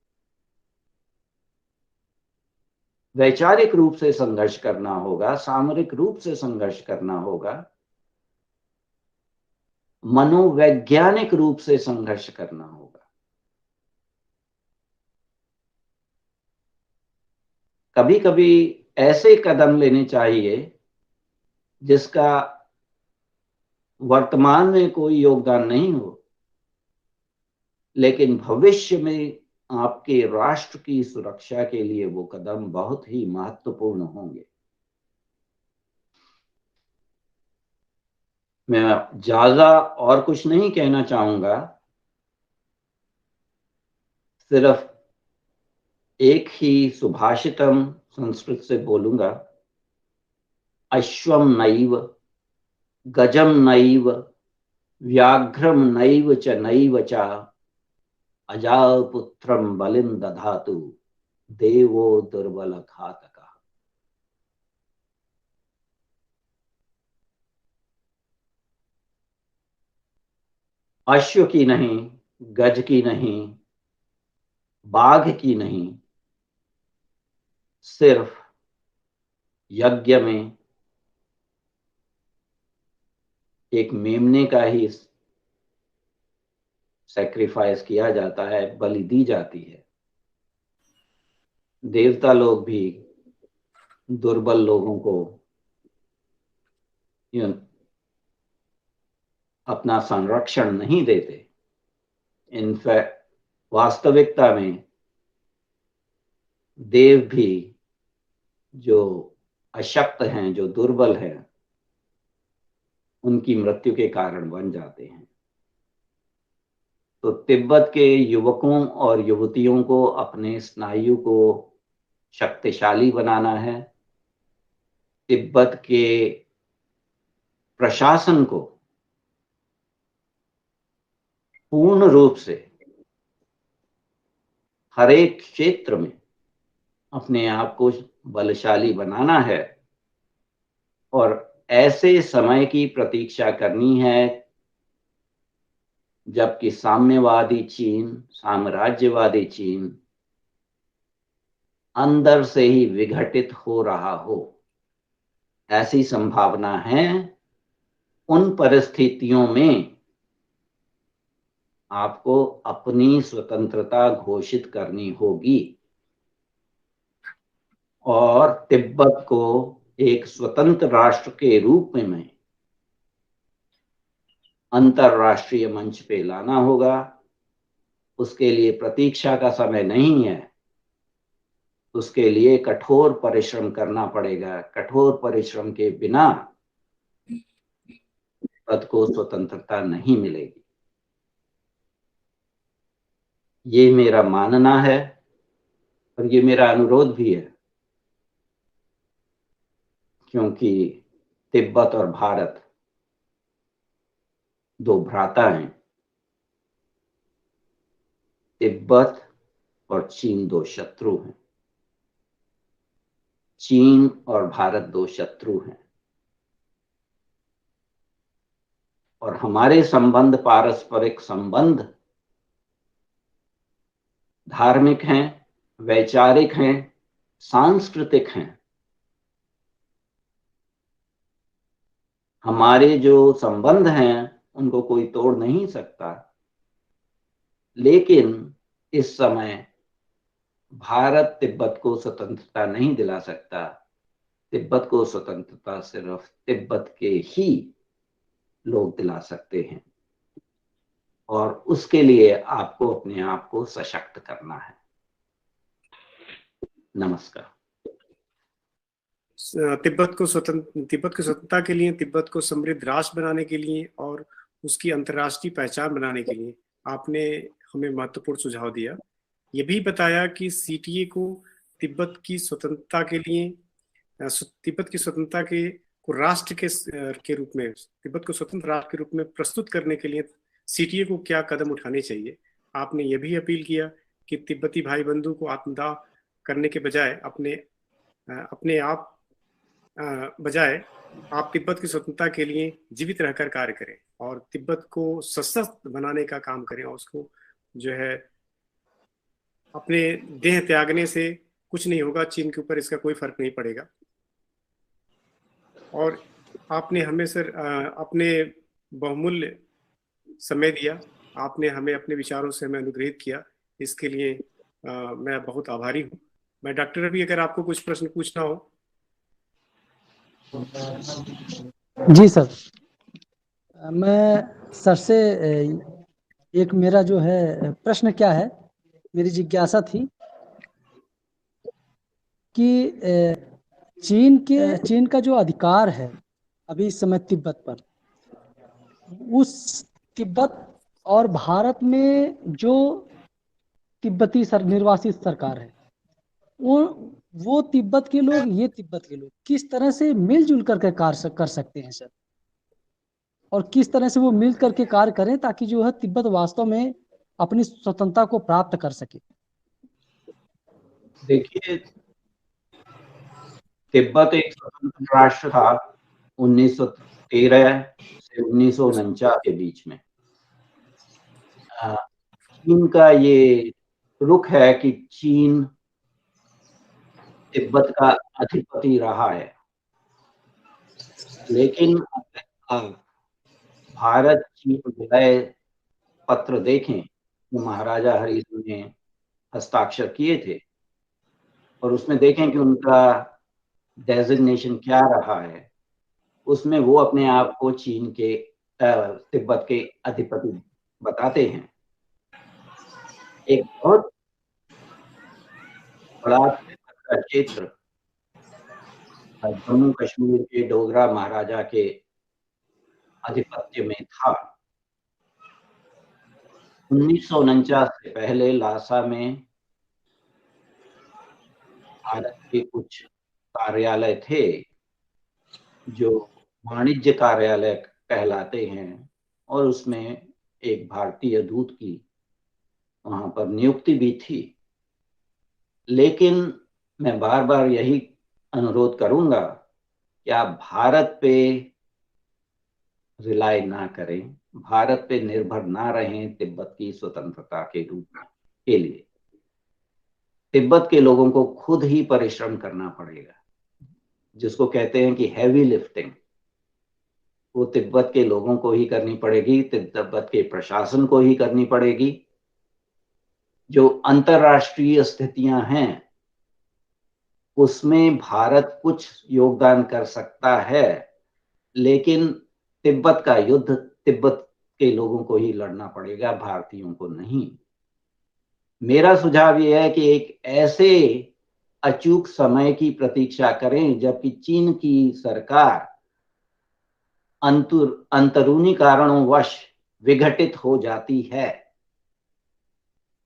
वैचारिक रूप से संघर्ष करना होगा, सामरिक रूप से संघर्ष करना होगा, मनोवैज्ञानिक रूप से संघर्ष करना होगा। कभी कभी ऐसे कदम लेने चाहिए जिसका वर्तमान में कोई योगदान नहीं हो, लेकिन भविष्य में आपके राष्ट्र की सुरक्षा के लिए वो कदम बहुत ही महत्वपूर्ण होंगे। मैं ज्यादा और कुछ नहीं कहना चाहूंगा, सिर्फ एक ही सुभाषितम संस्कृत से बोलूंगा। अश्वम नैव, गजम नैव, व्याघ्रम नैव च नैव च, अजापुत्रम बलिम दधातु, देवो दुर्बल घातक। अश्व की नहीं, गज की नहीं, बाघ की नहीं, सिर्फ यज्ञ में एक मेमने का ही सैक्रिफाइस किया जाता है, बलि दी जाती है। देवता लोग भी दुर्बल लोगों को अपना संरक्षण नहीं देते। इनफैक्ट वास्तविकता में देव भी जो अशक्त हैं, जो दुर्बल हैं, उनकी मृत्यु के कारण बन जाते हैं। तो तिब्बत के युवकों और युवतियों को अपने स्नायु को शक्तिशाली बनाना है। तिब्बत के प्रशासन को पूर्ण रूप से हर एक क्षेत्र में अपने आप को बलशाली बनाना है और ऐसे समय की प्रतीक्षा करनी है जबकि साम्यवादी चीन, साम्राज्यवादी चीन अंदर से ही विघटित हो रहा हो। ऐसी संभावना है। उन परिस्थितियों में आपको अपनी स्वतंत्रता घोषित करनी होगी और तिब्बत को एक स्वतंत्र राष्ट्र के रूप में अंतरराष्ट्रीय मंच पे लाना होगा। उसके लिए प्रतीक्षा का समय नहीं है, उसके लिए कठोर परिश्रम करना पड़ेगा। कठोर परिश्रम के बिना तिब्बत को स्वतंत्रता नहीं मिलेगी। ये मेरा मानना है और ये मेरा अनुरोध भी है, क्योंकि तिब्बत और भारत दो भ्राता हैं। तिब्बत और चीन दो शत्रु हैं। चीन और भारत दो शत्रु हैं और हमारे संबंध पारस्परिक संबंध धार्मिक हैं, वैचारिक हैं, सांस्कृतिक हैं। हमारे जो संबंध हैं उनको कोई तोड़ नहीं सकता, लेकिन इस समय भारत तिब्बत को स्वतंत्रता नहीं दिला सकता। तिब्बत को स्वतंत्रता सिर्फ तिब्बत के ही लोग दिला सकते हैं और उसके लिए आपको अपने आप को सशक्त करना है। नमस्कार। तिब्बत की स्वतंत्रता के लिए, तिब्बत को समृद्ध राष्ट्र बनाने के लिए और उसकी अंतर्राष्ट्रीय पहचान बनाने के लिए आपने हमें महत्वपूर्ण सुझाव दिया। ये भी बताया कि सीटीए को तिब्बत की स्वतंत्रता के लिए तिब्बत की स्वतंत्रता को राष्ट्र के रूप में, तिब्बत को स्वतंत्र राष्ट्र के रूप में प्रस्तुत करने के लिए सीटीए को क्या कदम उठाने चाहिए। आपने यह भी अपील किया कि तिब्बती भाई बंधु को आत्मदाह करने के बजाय अपने आप बजाय आप तिब्बत की स्वतंत्रता के लिए जीवित रहकर कार्य करें और तिब्बत को सशक्त बनाने का काम करें और उसको जो है अपने देह त्यागने से कुछ नहीं होगा, चीन के ऊपर इसका कोई फर्क नहीं पड़ेगा। और आपने हमें सर अपने बहुमूल्य समय दिया, आपने हमें अपने विचारों से हमें अनुग्रहित किया, इसके लिए मैं बहुत आभारी हूँ। मैं डॉक्टर रवि, अगर आपको कुछ प्रश्न पूछना हो। जी सर, मैं सर से एक मेरा जो है प्रश्न क्या है, मेरी जिज्ञासा थी कि चीन का जो अधिकार है अभी इस समय तिब्बत पर, उस तिब्बत और भारत में जो तिब्बती निर्वासित सरकार है, वो तिब्बत के लोग, ये तिब्बत के लोग किस तरह से मिलजुल करके कार्य कर सकते हैं सर, और किस तरह से वो मिल करके कार्य करें ताकि जो है तिब्बत वास्तव में अपनी स्वतंत्रता को प्राप्त कर सके। देखिए, तिब्बत एक स्वतंत्र राष्ट्र था 1913 से 1949 के बीच में। चीन का ये रुख है कि चीन तिब्बत का अधिपति रहा है, लेकिन भारत चीन विलय पत्र देखें जो महाराजा हरि सिंह ने हस्ताक्षर किए थे और उसमें देखें कि उनका डेजिग्नेशन क्या रहा है, उसमें वो अपने आप को चीन के तिब्बत के अधिपति बताते हैं। एक बहुत बड़ा क्षेत्र जम्मू कश्मीर के डोगरा महाराजा के आधिपत्य में था। 1949 से पहले लासा में भारत के कुछ कार्यालय थे जो वाणिज्य कार्यालय कहलाते हैं और उसमें एक भारतीय दूत की वहां पर नियुक्ति भी थी। लेकिन मैं बार बार यही अनुरोध करूंगा कि आप भारत पे रिलाय ना करें, भारत पे निर्भर ना रहें तिब्बत की स्वतंत्रता के रूप के लिए। तिब्बत के लोगों को खुद ही परिश्रम करना पड़ेगा, जिसको कहते हैं कि हैवी लिफ्टिंग, वो तिब्बत के लोगों को ही करनी पड़ेगी, तिब्बत के प्रशासन को ही करनी पड़ेगी। जो अंतर्राष्ट्रीय स्थितियां हैं उसमें भारत कुछ योगदान कर सकता है, लेकिन तिब्बत का युद्ध तिब्बत के लोगों को ही लड़ना पड़ेगा, भारतीयों को नहीं। मेरा सुझाव यह है कि एक ऐसे अचूक समय की प्रतीक्षा करें जबकि चीन की सरकार अंतरूनी कारणों वश विघटित हो जाती है।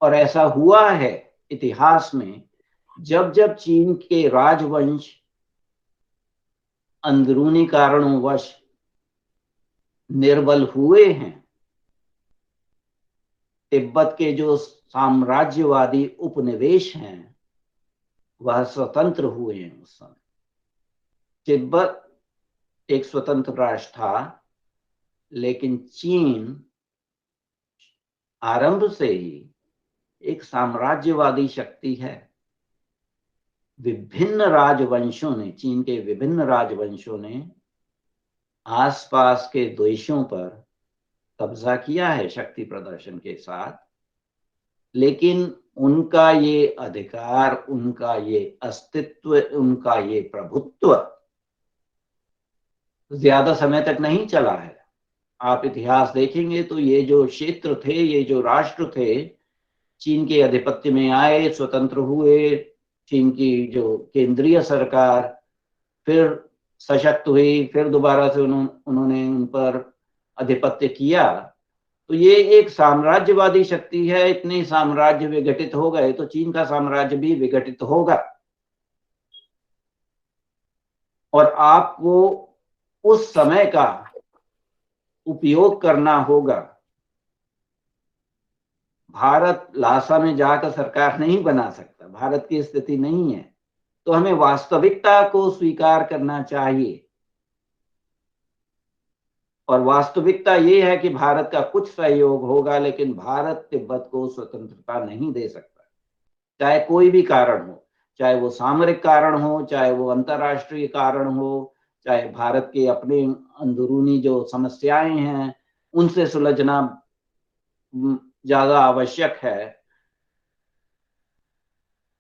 और ऐसा हुआ है इतिहास में, जब जब चीन के राजवंश अंदरूनी कारणों वश निर्बल हुए हैं, तिब्बत के जो साम्राज्यवादी उपनिवेश हैं वह स्वतंत्र हुए हैं। उस समय तिब्बत एक स्वतंत्र राष्ट्र था, लेकिन चीन आरंभ से ही एक साम्राज्यवादी शक्ति है। विभिन्न राजवंशों ने, चीन के विभिन्न राजवंशों ने आसपास के देशों पर कब्जा किया है शक्ति प्रदर्शन के साथ, लेकिन उनका ये अधिकार, उनका ये अस्तित्व, उनका ये प्रभुत्व ज्यादा समय तक नहीं चला है। आप इतिहास देखेंगे तो ये जो क्षेत्र थे, ये जो राष्ट्र थे, चीन के आधिपत्य में आए, स्वतंत्र हुए, चीन की जो केंद्रीय सरकार फिर सशक्त हुई, फिर दोबारा से उन्होंने उन पर आधिपत्य किया तो ये एक साम्राज्यवादी शक्ति है। इतने साम्राज्य विघटित हो गए तो चीन का साम्राज्य भी विघटित होगा, और आपको उस समय का उपयोग करना होगा। भारत लासा में जाकर सरकार नहीं बना सकता, भारत की स्थिति नहीं है, तो हमें वास्तविकता को स्वीकार करना चाहिए। और वास्तविकता ये है कि भारत का कुछ सहयोग होगा, लेकिन भारत तिब्बत को स्वतंत्रता नहीं दे सकता, चाहे कोई भी कारण हो, चाहे वो सामरिक कारण हो, चाहे वो अंतर्राष्ट्रीय कारण हो, चाहे भारत के अपने अंदरूनी जो समस्याएं हैं उनसे सुलझना ज्यादा आवश्यक है।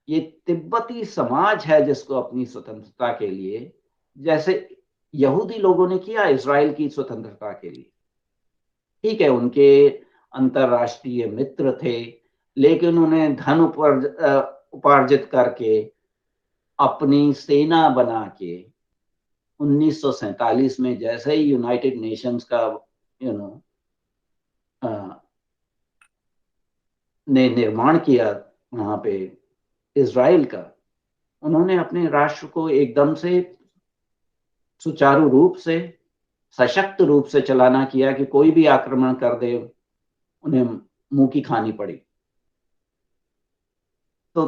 ये तिब्बती समाज है जिसको अपनी स्वतंत्रता के लिए, जैसे यहूदी लोगों ने किया इजराइल की स्वतंत्रता के लिए, ठीक है उनके अंतरराष्ट्रीय मित्र थे, लेकिन उन्हें धन उपार्जित करके अपनी सेना बना के 1947 में जैसे ही यूनाइटेड नेशंस का ने निर्माण किया वहां पे इजराइल का, उन्होंने अपने राष्ट्र को एकदम से सुचारू रूप से, सशक्त रूप से चलाना किया कि कोई भी आक्रमण कर दे उन्हें मुंह की खानी पड़ी। तो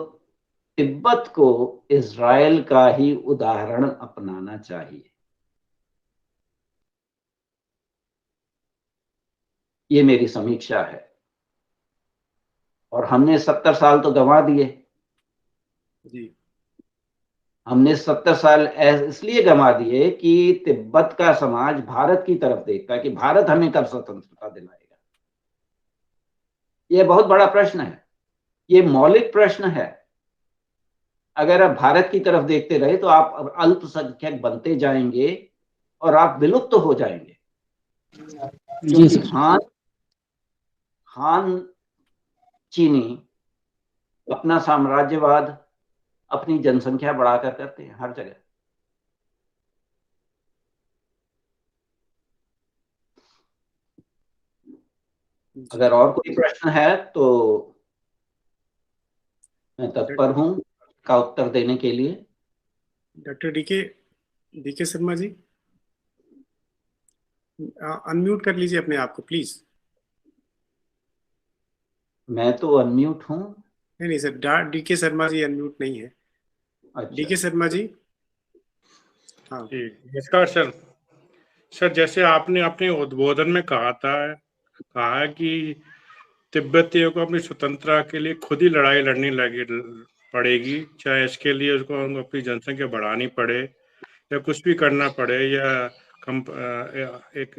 तिब्बत को इजराइल का ही उदाहरण अपनाना चाहिए। ये मेरी समीक्षा है। और हमने 70 साल तो गंवा दिए जी। हमने 70 साल इसलिए गंवा दिए कि तिब्बत का समाज भारत की तरफ देखता है कि भारत हमें कब स्वतंत्रता दिलाएगा। यह बहुत बड़ा प्रश्न है, ये मौलिक प्रश्न है। अगर आप भारत की तरफ देखते रहे तो आप अल्पसंख्यक बनते जाएंगे और आप विलुप्त हो जाएंगे, क्योंकि हान चीनी अपना साम्राज्यवाद अपनी जनसंख्या बढ़ाकर करते हैं हर जगह। अगर और कोई प्रश्न है तो मैं तत्पर हूं का उत्तर देने के लिए। Doctor DK Sharma ji, unmute कर लीजिए अपने आप को प्लीज। मैं तो अनम्यूट हूं। नहीं नहीं sir, DK Sharma ji unmute नहीं है। अच्छा। डीके शर्मा जी। हाँ नमस्कार सर। सर जैसे आपने अपने उद्बोधन में कहा कि तिब्बतियों को अपनी स्वतंत्रता के लिए खुद ही लड़ाई लड़नी पड़ेगी, चाहे इसके लिए उसको अपनी जनसंख्या बढ़ानी पड़े या कुछ भी करना पड़े, या एक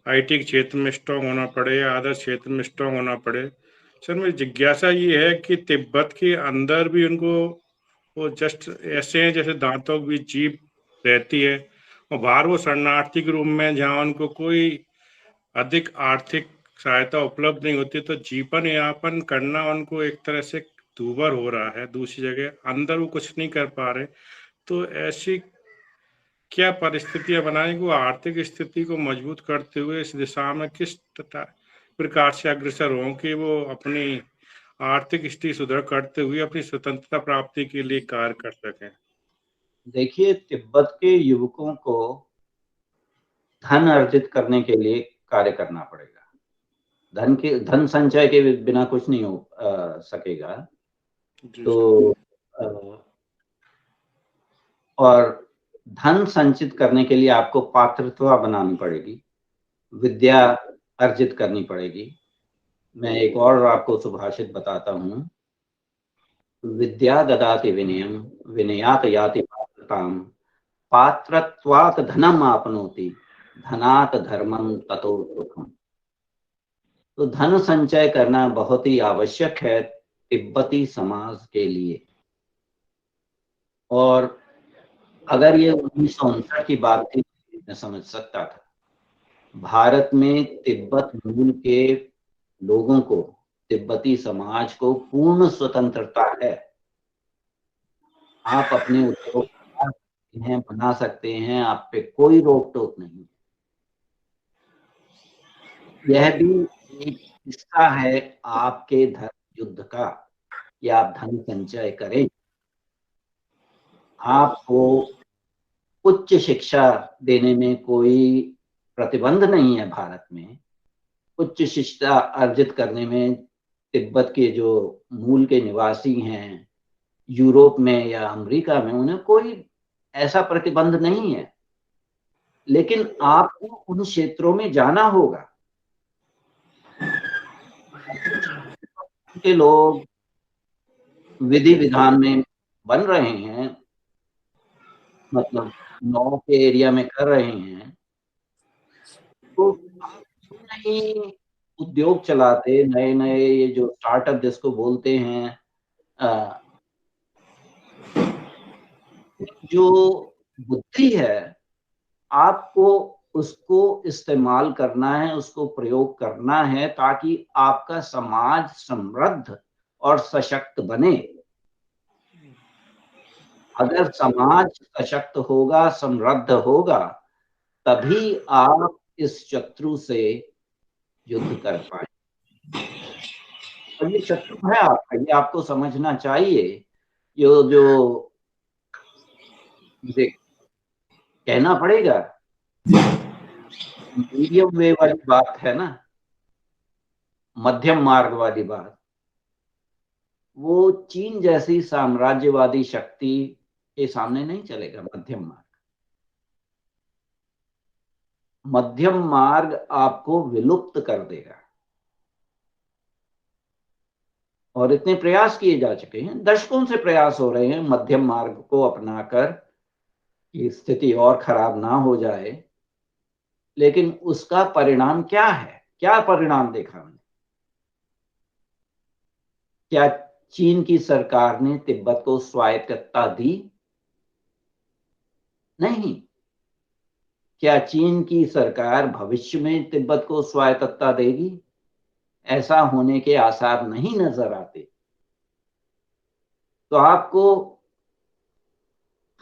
आईटी के क्षेत्र में स्ट्रांग होना पड़े या अदर क्षेत्र में स्ट्रांग होना पड़े। सर मेरी जिज्ञासा ये है कि तिब्बत के अंदर भी उनको वो जस्ट ऐसे हैं जैसे दांतों की जीभ रहती है, और बाहर वो शरणार्थी के रूप में जहाँ उनको कोई अधिक आर्थिक सहायता उपलब्ध नहीं होती, तो जीवन यापन करना उनको एक तरह से दूभर हो रहा है। दूसरी जगह अंदर वो कुछ नहीं कर पा रहे, तो ऐसी क्या परिस्थितियां बनाएं कि वो आर्थिक स्थिति को मजबूत करते हुए इस दिशा में किस प्रकार से अग्रसर हों कि वो अपनी आर्थिक स्थिति सुधार करते हुए अपनी स्वतंत्रता प्राप्ति के लिए कार्य कर सकें। देखिए, तिब्बत के युवकों को धन अर्जित करने के लिए कार्य करना पड़ेगा। धन संचय के बिना कुछ नहीं हो सकेगा। तो और धन संचित करने के लिए आपको पात्रता बनानी पड़ेगी, विद्या अर्जित करनी पड़ेगी। मैं एक और आपको सुभाषित बताता हूं, विद्या ददाति विनयम विनयात याति पात्रताम पात्रत्वात् धनम आपनोति धनात् धर्मम ततो सुखम। तो धन संचय करना बहुत ही आवश्यक है तिब्बती समाज के लिए। और अगर ये 1959 की बात थी मैं समझ सकता था। भारत में तिब्बत मूल के लोगों को, तिब्बती समाज को पूर्ण स्वतंत्रता है। आप अपने उद्योग बना सकते हैं, आप पे कोई रोक टोक नहीं। यह भी एक हिस्सा है आपके धर्म युद्ध का कि आप धन संचय करें। आपको उच्च शिक्षा देने में कोई प्रतिबंध नहीं है भारत में। उच्च शिक्षा अर्जित करने में तिब्बत के जो मूल के निवासी हैं यूरोप में या अमेरिका में, उन्हें कोई ऐसा प्रतिबंध नहीं है, लेकिन आपको उन क्षेत्रों में जाना होगा। के लोग विधि विधान में बन रहे हैं, मतलब नौ के एरिया में कर रहे हैं, तो नहीं उद्योग चलाते नए नए, ये जो स्टार्टअप जिसको बोलते हैं, जो बुद्धि है आपको उसको इस्तेमाल करना है, उसको प्रयोग करना है ताकि आपका समाज समृद्ध और सशक्त बने। अगर समाज सशक्त होगा, समृद्ध होगा, तभी आप इस शत्रु से युद्ध कर पाए। और ये शत्रु है आपका, ये आपको समझना चाहिए। ये जो मुझे कहना पड़ेगा, मीडियम वे वाली बात है ना, मध्यम मार्ग वाली बात, वो चीन जैसी साम्राज्यवादी शक्ति के सामने नहीं चलेगा। मध्यम मार्ग आपको विलुप्त कर देगा। और इतने प्रयास किए जा चुके हैं, दशकों से प्रयास हो रहे हैं मध्यम मार्ग को अपनाकर कि स्थिति और खराब ना हो जाए, लेकिन उसका परिणाम क्या है? क्या परिणाम देखा हमने? क्या चीन की सरकार ने तिब्बत को स्वायत्तता दी? नहीं। क्या चीन की सरकार भविष्य में तिब्बत को स्वायत्तता देगी? ऐसा होने के आसार नहीं नजर आते। तो आपको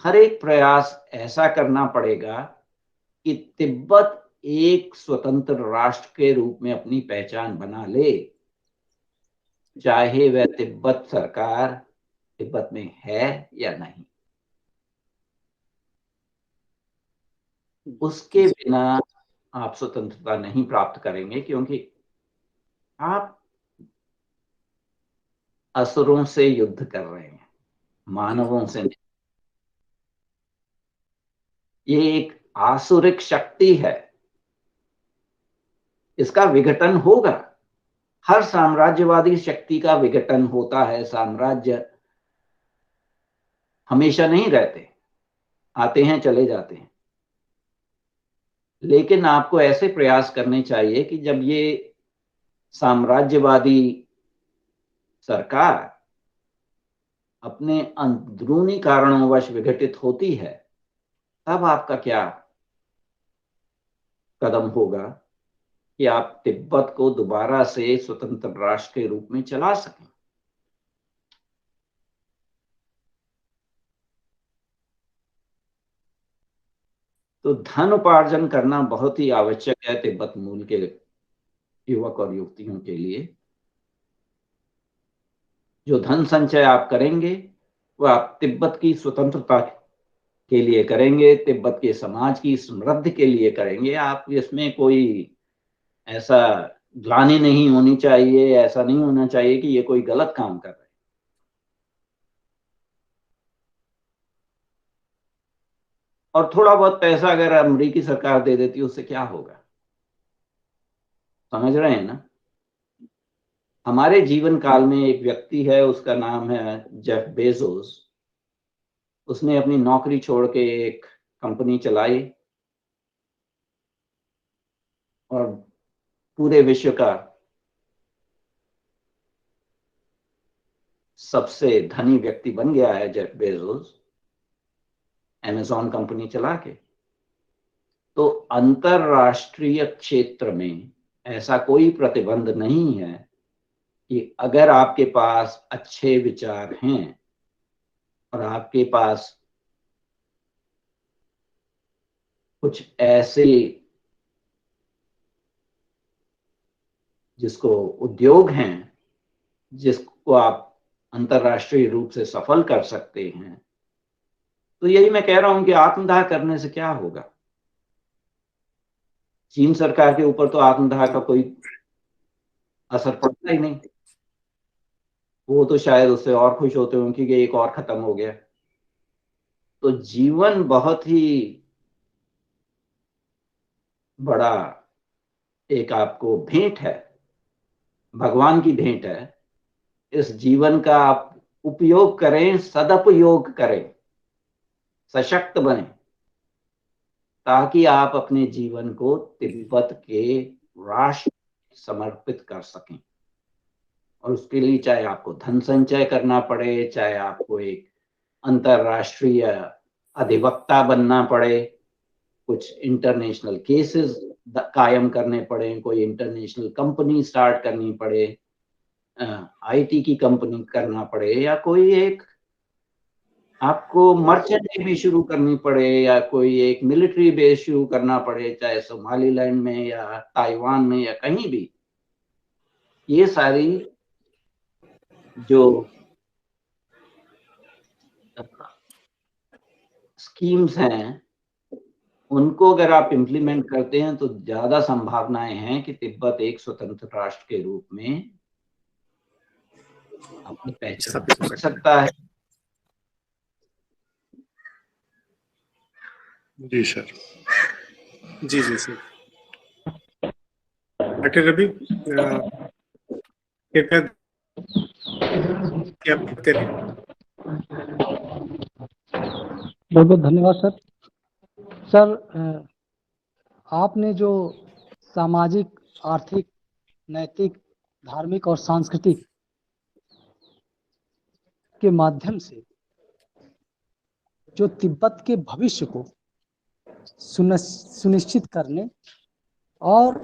हर एक प्रयास ऐसा करना पड़ेगा कि तिब्बत एक स्वतंत्र राष्ट्र के रूप में अपनी पहचान बना ले, चाहे वह तिब्बत सरकार तिब्बत में है या नहीं। उसके बिना आप स्वतंत्रता नहीं प्राप्त करेंगे, क्योंकि आप असुरों से युद्ध कर रहे हैं, मानवों से नहीं। ये एक आसुरिक शक्ति है, इसका विघटन होगा। हर साम्राज्यवादी शक्ति का विघटन होता है। साम्राज्य हमेशा नहीं रहते, आते हैं चले जाते हैं। लेकिन आपको ऐसे प्रयास करने चाहिए कि जब ये साम्राज्यवादी सरकार अपने अंदरूनी कारणोंवश विघटित होती है, तब आपका क्या कदम होगा कि आप तिब्बत को दोबारा से स्वतंत्र राष्ट्र के रूप में चला सकें। तो धन उपार्जन करना बहुत ही आवश्यक है तिब्बत मूल के युवक और युवतियों के लिए। जो धन संचय आप करेंगे वो आप तिब्बत की स्वतंत्रता के लिए करेंगे, तिब्बत के समाज की समृद्धि के लिए करेंगे। आप इसमें कोई ऐसा ग्लानि नहीं होनी चाहिए, ऐसा नहीं होना चाहिए कि ये कोई गलत काम कर रहे हैं। और थोड़ा बहुत पैसा अगर अमेरिकी सरकार दे देती है, उससे क्या होगा? समझ रहे हैं ना? हमारे जीवन काल में एक व्यक्ति है, उसका नाम है जेफ बेजोस। उसने अपनी नौकरी छोड़ के एक कंपनी चलाई और पूरे विश्व का सबसे धनी व्यक्ति बन गया है जेफ बेजोस, अमेज़न कंपनी चला के। तो अंतरराष्ट्रीय क्षेत्र में ऐसा कोई प्रतिबंध नहीं है कि अगर आपके पास अच्छे विचार हैं और आपके पास कुछ ऐसे जिसको उद्योग हैं, जिसको आप अंतर्राष्ट्रीय रूप से सफल कर सकते हैं, तो यही मैं कह रहा हूं कि आत्मदाह करने से क्या होगा। चीन सरकार के ऊपर तो आत्मदाह का कोई असर पड़ता ही नहीं, वो तो शायद उससे और खुश होते होंगे कि एक और खत्म हो गया। तो जीवन बहुत ही बड़ा एक आपको भेंट है, भगवान की भेंट है। इस जीवन का आप उपयोग करें, सदुपयोग करें, सशक्त बने, ताकि आप अपने जीवन को तिब्बत के राष्ट्र समर्पित कर सकें। और उसके लिए चाहे आपको धन संचय करना पड़े, चाहे आपको एक अंतरराष्ट्रीय अधिवक्ता बनना पड़े, कुछ इंटरनेशनल केसेस कायम करने पड़े, कोई इंटरनेशनल कंपनी स्टार्ट करनी पड़े, आईटी की कंपनी करना पड़े, या कोई एक आपको मर्चेंट नेवी शुरू करनी पड़े, या कोई एक मिलिट्री बेस शुरू करना पड़े, चाहे सोमालीलैंड में या ताइवान में या कहीं भी, ये सारी जो स्कीम्स हैं उनको अगर आप इम्प्लीमेंट करते हैं तो ज्यादा संभावनाएं हैं कि तिब्बत एक स्वतंत्र राष्ट्र के रूप में अपनी पहचान कर सकता है। जी सर। जी जी सर। डॉक्टर रवि, कृपया करें। बहुत बहुत धन्यवाद सर। सर, आपने जो सामाजिक, आर्थिक, नैतिक, धार्मिक और सांस्कृतिक के माध्यम से जो तिब्बत के भविष्य को सुनिश्चित करने और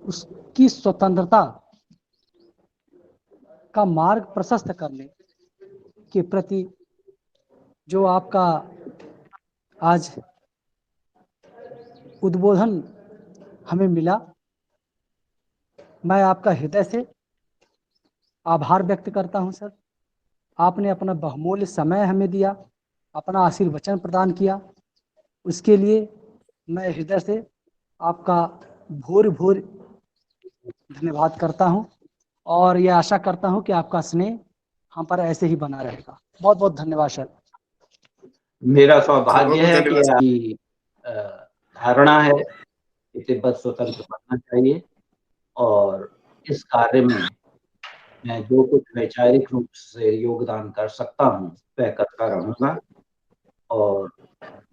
उसकी स्वतंत्रता का मार्ग प्रशस्त करने के प्रति जो आपका आज उद्बोधन हमें मिला, मैं आपका हृदय से आभार व्यक्त करता हूं सर। आपने अपना बहुमूल्य समय हमें दिया, अपना आशीर्वचन प्रदान किया, उसके लिए मैं हृदय से आपका भूर भूर धन्यवाद करता हूं, और यह आशा करता हूं कि आपका स्नेह हम पर ऐसे ही बना रहेगा। बहुत बहुत धन्यवाद सर। मेरा सौभाग्य है कि आपकी धारणा है कि तिब्बत स्वतंत्र बनना चाहिए, और इस कार्य में मैं जो कुछ वैचारिक रूप से योगदान कर सकता हूँ वह करता रहूंगा, और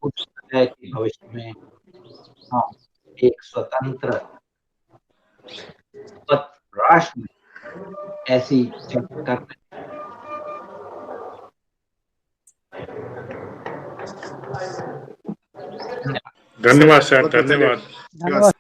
उस तरह के भविष्य में हम एक स्वतंत्र राष्ट्र में ऐसी चर्चा करते हैं। धन्यवाद सर, धन्यवाद।